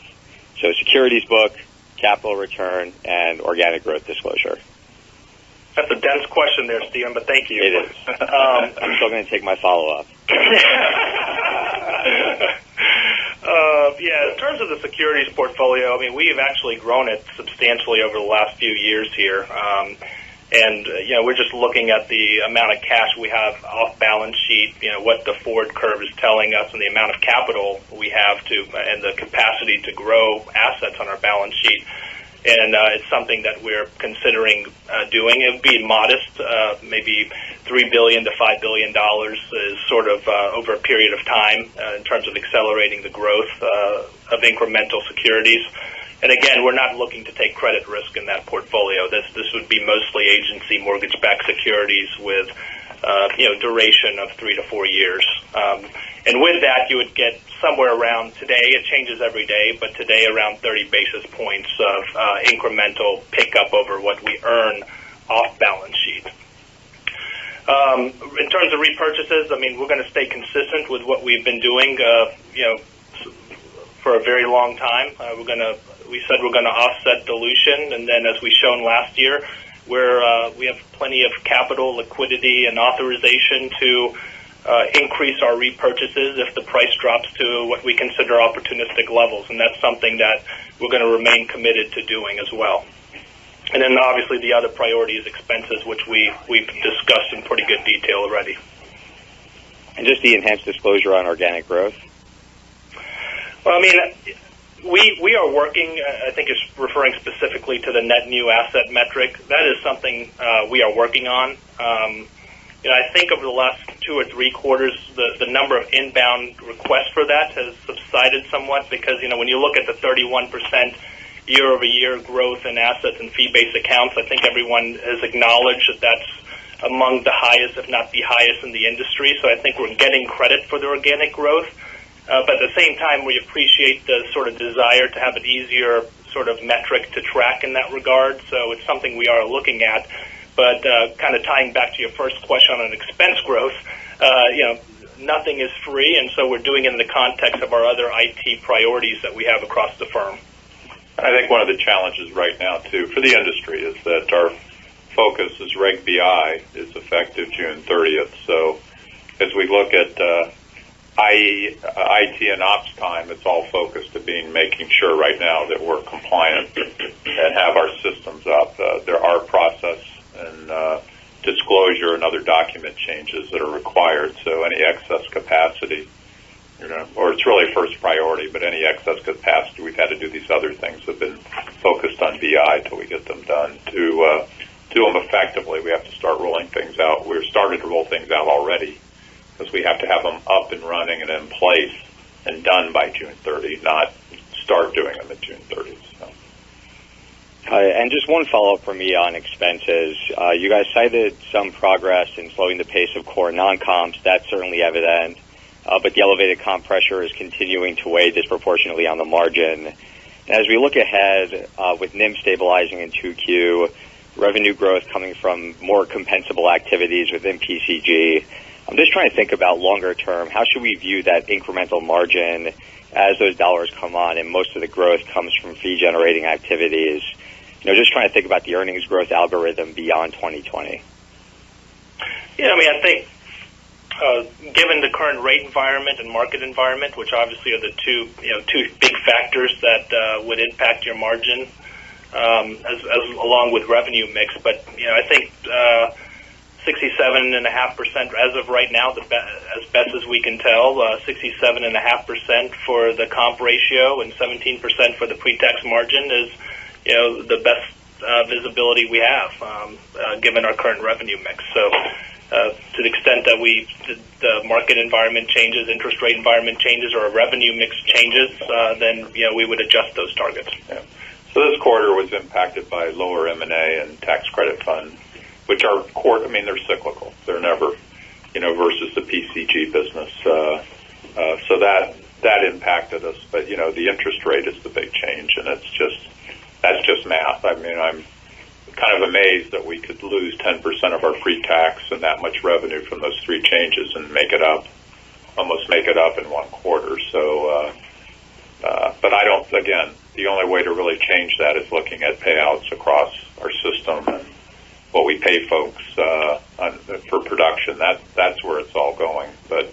So securities book, capital return, and organic growth disclosure. That's a dense question there, Stephen, but thank you. It is. I'm still going to take my follow-up. Yeah, in terms of the securities portfolio, I mean, we have actually grown it substantially over the last few years here. We're just looking at the amount of cash we have off balance sheet, what the forward curve is telling us, and the amount of capital we have and the capacity to grow assets on our balance sheet. And it's something that we're considering doing. It would be modest, maybe $3 billion to $5 billion is sort of over a period of time in terms of accelerating the growth of incremental securities. And again, we're not looking to take credit risk in that portfolio. This would be mostly agency mortgage-backed securities with duration of 3 to 4 years. And with that, you would get somewhere around today, it changes every day, but today around 30 basis points of incremental pickup over what we earn off balance sheet. In terms of repurchases, I mean, we're going to stay consistent with what we've been doing, for a very long time. We said we're going to offset dilution, and then as we shown last year, we have plenty of capital, liquidity, and authorization to increase our repurchases if the price drops to what we consider opportunistic levels, and that's something that we're going to remain committed to doing as well. And then obviously the other priority is expenses, which we've discussed in pretty good detail already. And just the enhanced disclosure on organic growth? Well, I mean, we are working, I think it's referring specifically to the net new asset metric. That is something we are working on. I think over the last 2 or 3 quarters, the number of inbound requests for that has subsided somewhat because, when you look at the 31% year-over-year growth in assets and fee-based accounts, I think everyone has acknowledged that that's among the highest, if not the highest in the industry. So I think we're getting credit for the organic growth. But at the same time, we appreciate the sort of desire to have an easier sort of metric to track in that regard. So it's something we are looking at. But kind of tying back to your first question on expense growth, nothing is free, and so we're doing it in the context of our other IT priorities that we have across the firm. I think one of the challenges right now, too, for the industry is that our focus is Reg BI is effective June 30th. So as we look at IT and ops time, it's all focused to making sure right now that we're compliant and have our systems up. There are process and disclosure and other document changes that are required. So any excess capacity, or it's really first priority, but any excess capacity, we've had to do these other things have been focused on BI till we get them done. To do them effectively, we have to start rolling things out. We're starting to roll things out already because we have to have them up and running and in place and done by June 30, not start doing them at June 30. So. And just one follow-up for me on expenses. You guys cited some progress in slowing the pace of core non-comps. That's certainly evident. But the elevated comp pressure is continuing to weigh disproportionately on the margin. And as we look ahead, with NIM stabilizing in 2Q, revenue growth coming from more compensable activities within PCG, I'm just trying to think about longer term. How should we view that incremental margin as those dollars come on and most of the growth comes from fee-generating activities? just trying to think about the earnings growth algorithm beyond 2020. Yeah, I think given the current rate environment and market environment, which obviously are the two big factors that would impact your margin, as along with revenue mix. But I think 67.5% as of right now, as best as we can tell, 67.5% for the comp ratio and 17% for the pre-tax margin is the best visibility we have given our current revenue mix. So to the extent that the market environment changes, interest rate environment changes, or a revenue mix changes, then we would adjust those targets. Yeah. So this quarter was impacted by lower M&A and tax credit funds, which are they're cyclical. They're never, versus the PCG business. So that impacted us. But the interest rate is the big change, and that's just math. I'm kind of amazed that we could lose 10% of our pre-tax and that much revenue from those three changes and almost make it up in one quarter. So, but I don't. Again, the only way to really change that is looking at payouts across our system and what we pay folks for production. That's where it's all going. But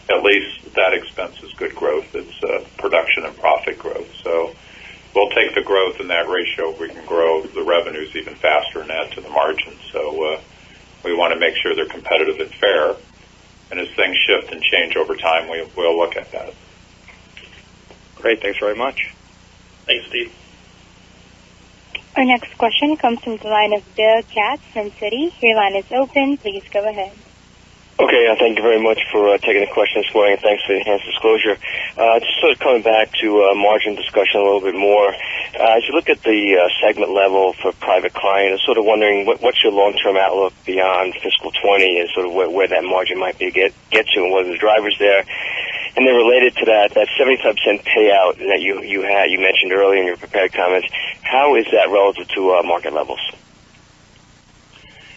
at least that expense is good growth. It's production and profit growth. So we'll take the growth in that ratio if we can grow the revenues even faster and add to the margins. So we want to make sure they're competitive and fair. And as things shift and change over time, we'll look at that. Great. Thanks very much. Thanks, Steve. Our next question comes from the line of Bill Katz from Citi. Your line is open. Please go ahead. Okay, thank you very much for taking the question this morning, and thanks for the enhanced disclosure. Just sort of coming back to margin discussion a little bit more. As you look at the segment level for private client, I'm sort of wondering what's your long-term outlook beyond fiscal 20 and sort of where that margin might be get to, and what are the drivers there. And then related to that 75% payout that you mentioned earlier in your prepared comments, how is that relative to market levels?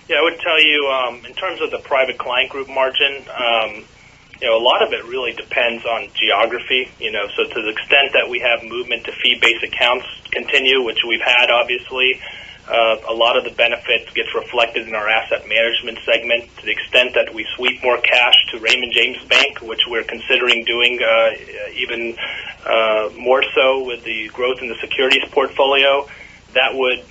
Yeah, I would tell you, in terms of the private client group margin, a lot of it really depends on geography. So to the extent that we have movement to fee-based accounts continue, which we've had, obviously, a lot of the benefit gets reflected in our asset management segment. To the extent that we sweep more cash to Raymond James Bank, which we're considering doing even more so with the growth in the securities portfolio, that would,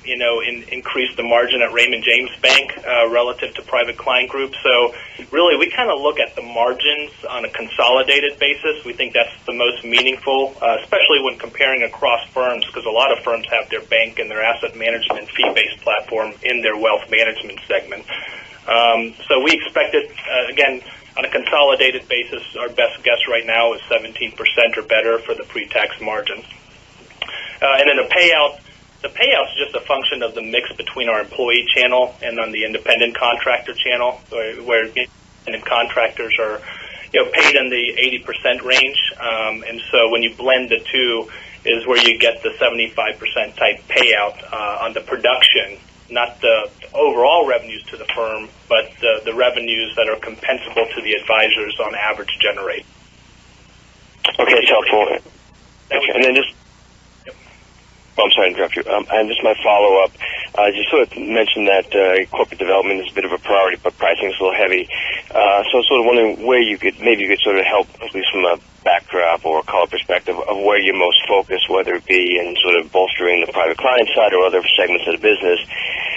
increase the margin at Raymond James Bank relative to private client group. So really, we kind of look at the margins on a consolidated basis. We think that's the most meaningful, especially when comparing across firms, because a lot of firms have their bank and their asset management fee-based platform in their wealth management segment. So we expect it, again, on a consolidated basis, our best guess right now is 17% or better for the pre-tax margin. And then the payout's just a function of the mix between our employee channel and on the independent contractor channel, where independent contractors are, paid in the 80% range. And so when you blend the two is where you get the 75% type payout on the production, not the overall revenues to the firm, but the revenues that are compensable to the advisors on average generate. Okay, it's helpful. And then just... I'm sorry to interrupt you. And just my follow-up, you sort of mentioned that corporate development is a bit of a priority, but pricing is a little heavy. So I was sort of wondering where you could sort of help, at least from a backdrop or a color perspective, of where you're most focused, whether it be in sort of bolstering the private client side or other segments of the business.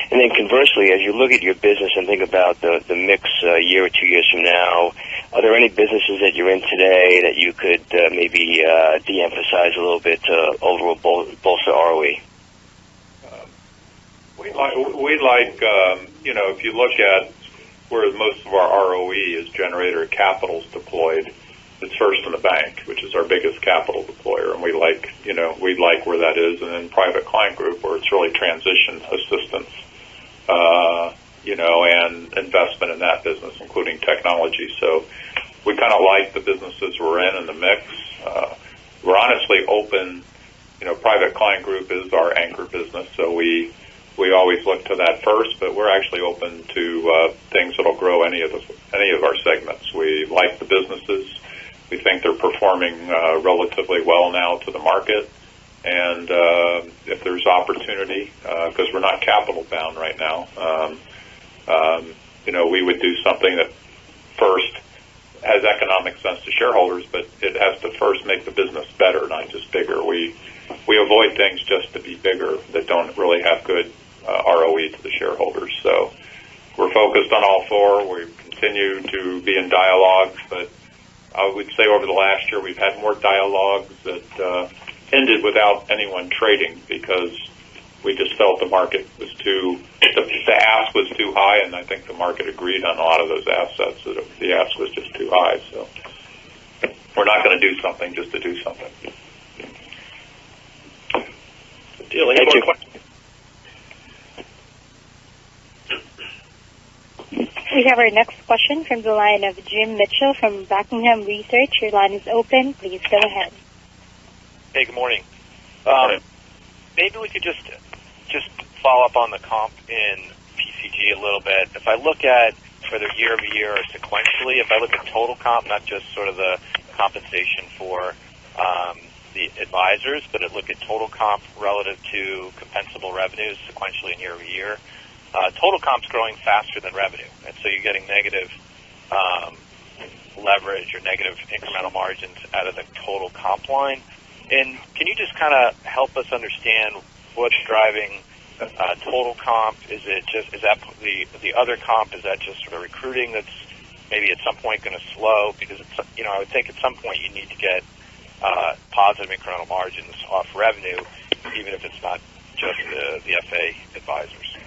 And then conversely, as you look at your business and think about the mix a year or 2 years from now, are there any businesses that you're in today that you could maybe de-emphasize a little bit to overall bolster ROE? We like if you look at where most of our ROE is generated or capital is deployed, it's first in the bank, which is our biggest capital deployer, and we like where that is. And then private client group, where it's really transition assistance, and investment in that business, including technology. So we kind of like the businesses we're in the mix. We're honestly open. Private client group is our anchor business, so we always look to that first. But we're actually open to things that'll grow any of our segments. We like the businesses. We think they're performing relatively well now to the market, And if there's opportunity, because we're not capital bound right now, we would do something that first has economic sense to shareholders, but it has to first make the business better, not just bigger. We avoid things just to be bigger that don't really have good ROE to the shareholders. So we're focused on all four. We continue to be in dialogues, but I would say over the last year we've had more dialogues that ended without anyone trading because we just felt the market was the ask was too high, and I think the market agreed on a lot of those assets that the ask was just too high. So we're not going to do something just to do something. Deal. Any more questions? We have our next question from the line of Jim Mitchell from Buckingham Research. Your line is open. Please go ahead. Hey, good morning. Maybe we could just follow up on the comp in PCG a little bit. If I look at whether year-over-year or sequentially, if I look at total comp, not just sort of the compensation for the advisors, but I look at total comp relative to compensable revenues sequentially and year-over-year, total comp's growing faster than revenue, and so you're getting negative leverage or negative incremental margins out of the total comp line. And can you just kind of help us understand what's driving total comp? Is that the other comp? Is that just sort of recruiting that's maybe at some point going to slow? Because I would think at some point you need to get positive incremental margins off revenue, even if it's not just the FA advisors.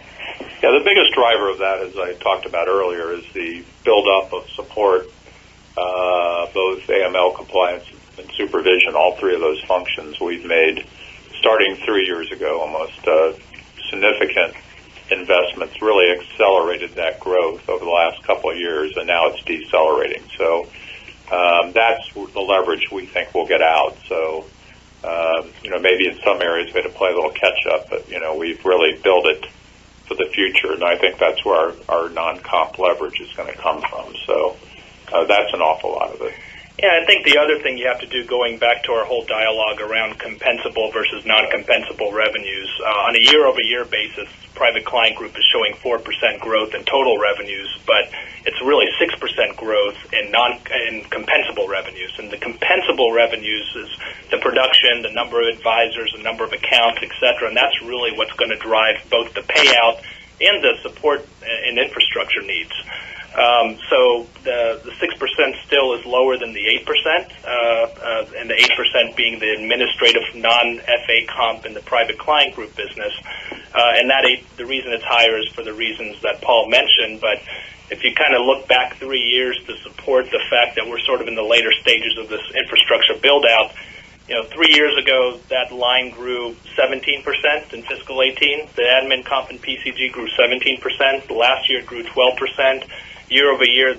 Yeah, the biggest driver of that, as I talked about earlier, is the buildup of support, both AML compliance and supervision. All three of those functions we've made, starting 3 years ago almost, significant investments really accelerated that growth over the last couple of years, and now it's decelerating. So that's the leverage we think we'll get out. So, maybe in some areas we had to play a little catch-up, but, we've really built it for the future, and I think that's where our non-comp leverage is going to come from. So that's an awful lot of it. Yeah, I think the other thing you have to do, going back to our whole dialogue around compensable versus non-compensable revenues, on a year-over-year basis, Private Client Group is showing 4% growth in total revenues, but it's really 6% growth in compensable revenues. And the compensable revenues is the production, the number of advisors, the number of accounts, et cetera, and that's really what's going to drive both the payout and the support and infrastructure needs. So the 6% still is lower than the 8%, and the 8% being the administrative non-FA comp in the Private Client Group business. And the reason it's higher is for the reasons that Paul mentioned. But if you kind of look back 3 years to support the fact that we're sort of in the later stages of this infrastructure build-out, 3 years ago, that line grew 17% in fiscal 18. The admin comp in PCG grew 17%. Last year it grew 12%. Year over year,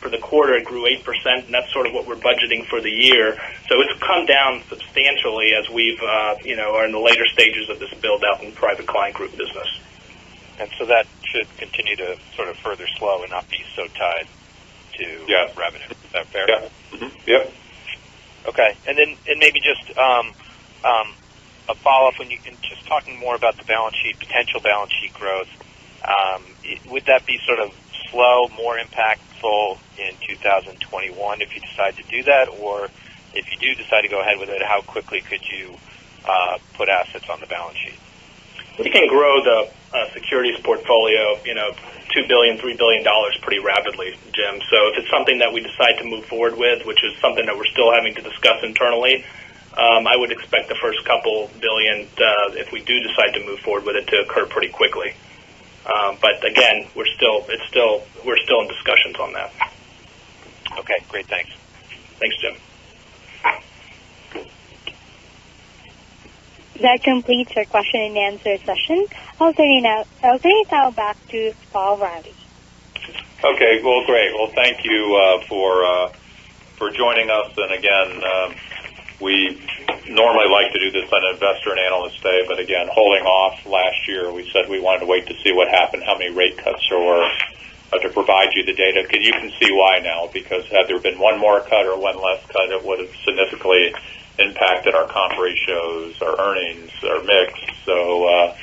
for the quarter, it grew 8%, and that's sort of what we're budgeting for the year. So it's come down substantially as we've, are in the later stages of this build-out in Private Client Group business. And so that should continue to sort of further slow and not be so tied to revenue. Is that fair? Yeah. Mm-hmm. Yep. Okay, and maybe just a follow-up when just talking more about the balance sheet, potential balance sheet growth. Would that be sort of slow, more impactful in 2021 if you decide to do that, or if you do decide to go ahead with it, how quickly could you put assets on the balance sheet? We can grow the securities portfolio, $2 billion, $3 billion pretty rapidly, Jim. So if it's something that we decide to move forward with, which is something that we're still having to discuss internally, I would expect the first couple billion, if we do decide to move forward with it, to occur pretty quickly. But again, we're still in discussions on that. Okay, great, thanks. Thanks, Jim. That completes our question and answer session. I'll turn it now back to Paul Reilly. Okay, well, great. Well, thank you for joining us. And again, we normally like to do this on Investor and Analyst Day, but again, holding off last year, we said we wanted to wait to see what happened, how many rate cuts there were, to provide you the data. You can see why now, because had there been one more cut or one less cut, it would have significantly impacted our comp ratios, our earnings, our mix. So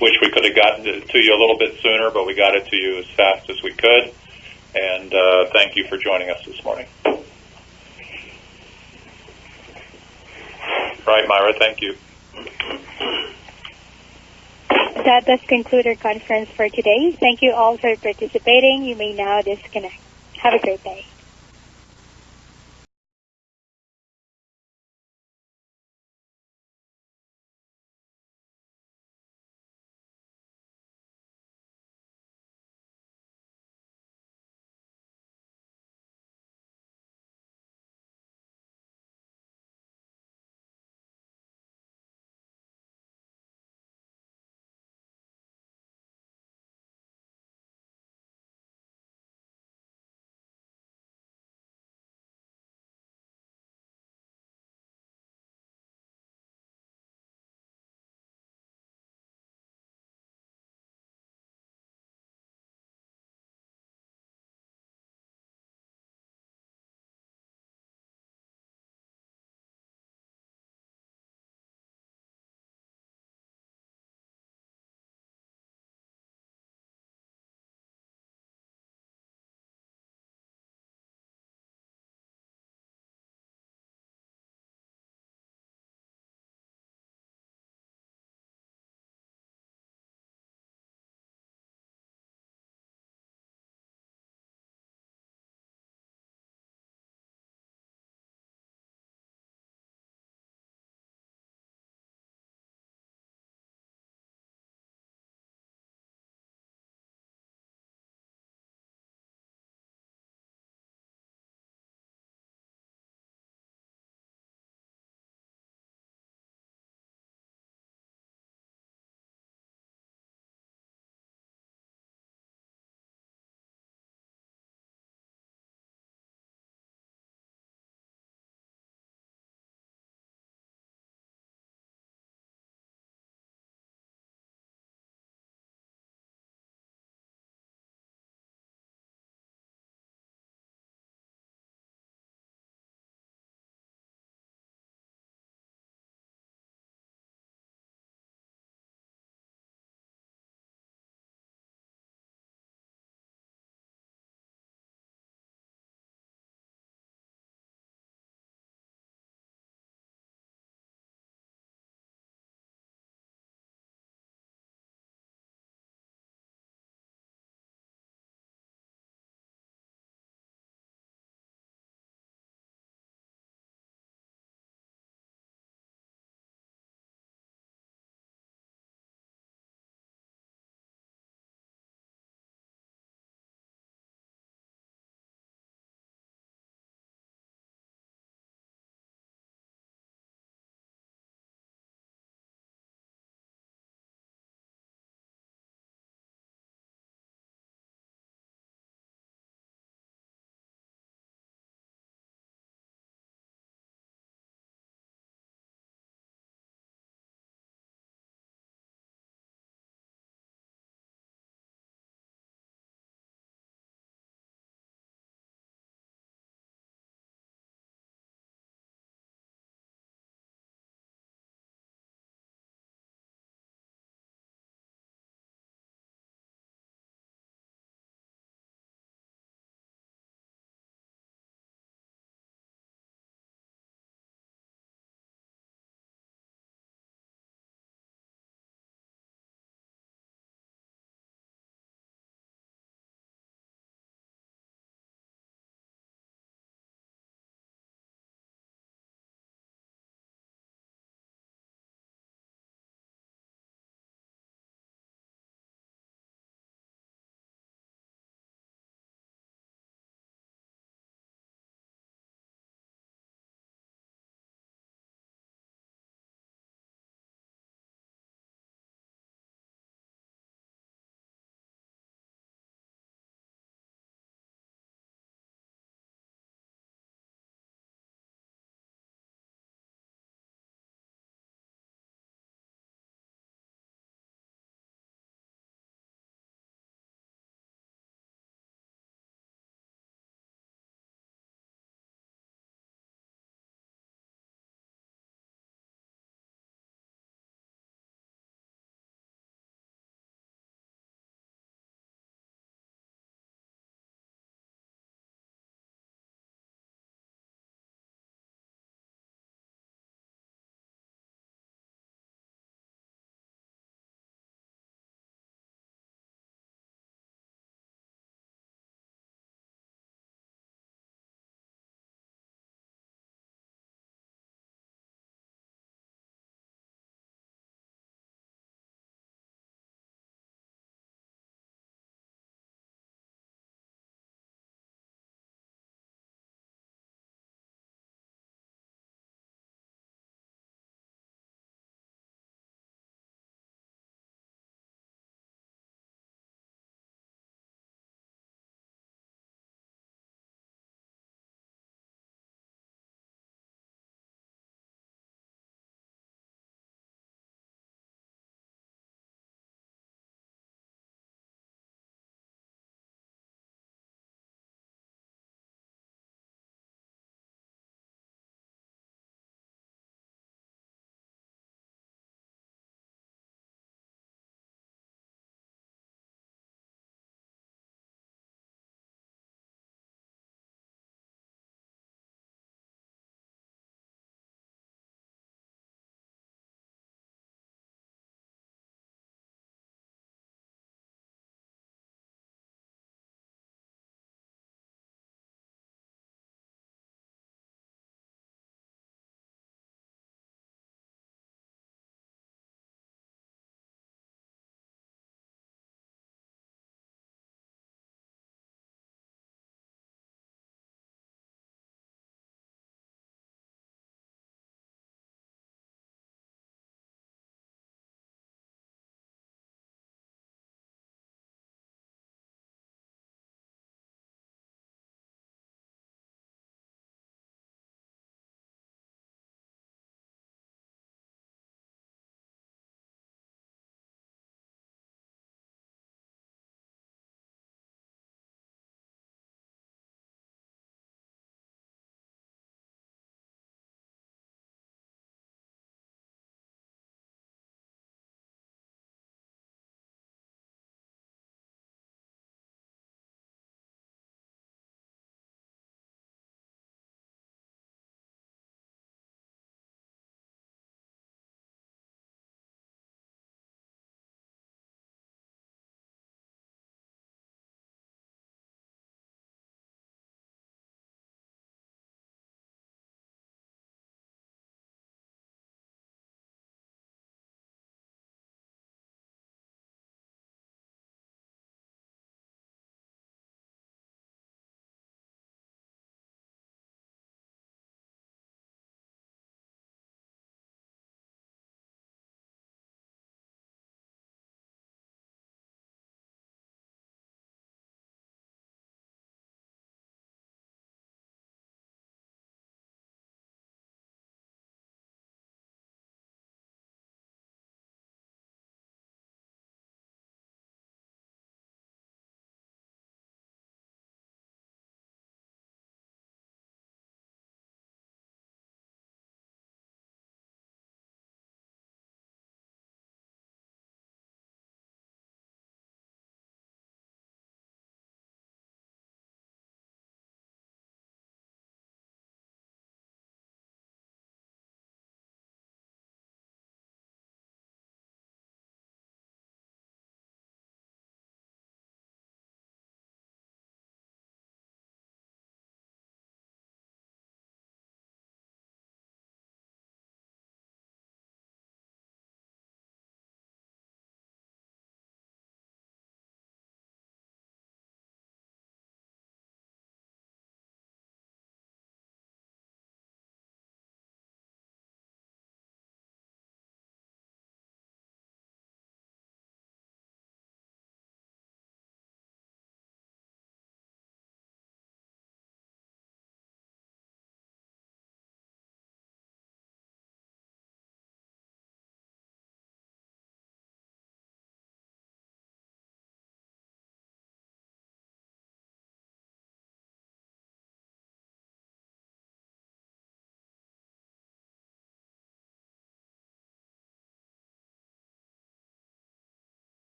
wish we could have gotten to you a little bit sooner, but we got it to you as fast as we could. And thank you for joining us this morning. Right, Myra, thank you. That does conclude our conference for today. Thank you all for participating. You may now disconnect. Have a great day.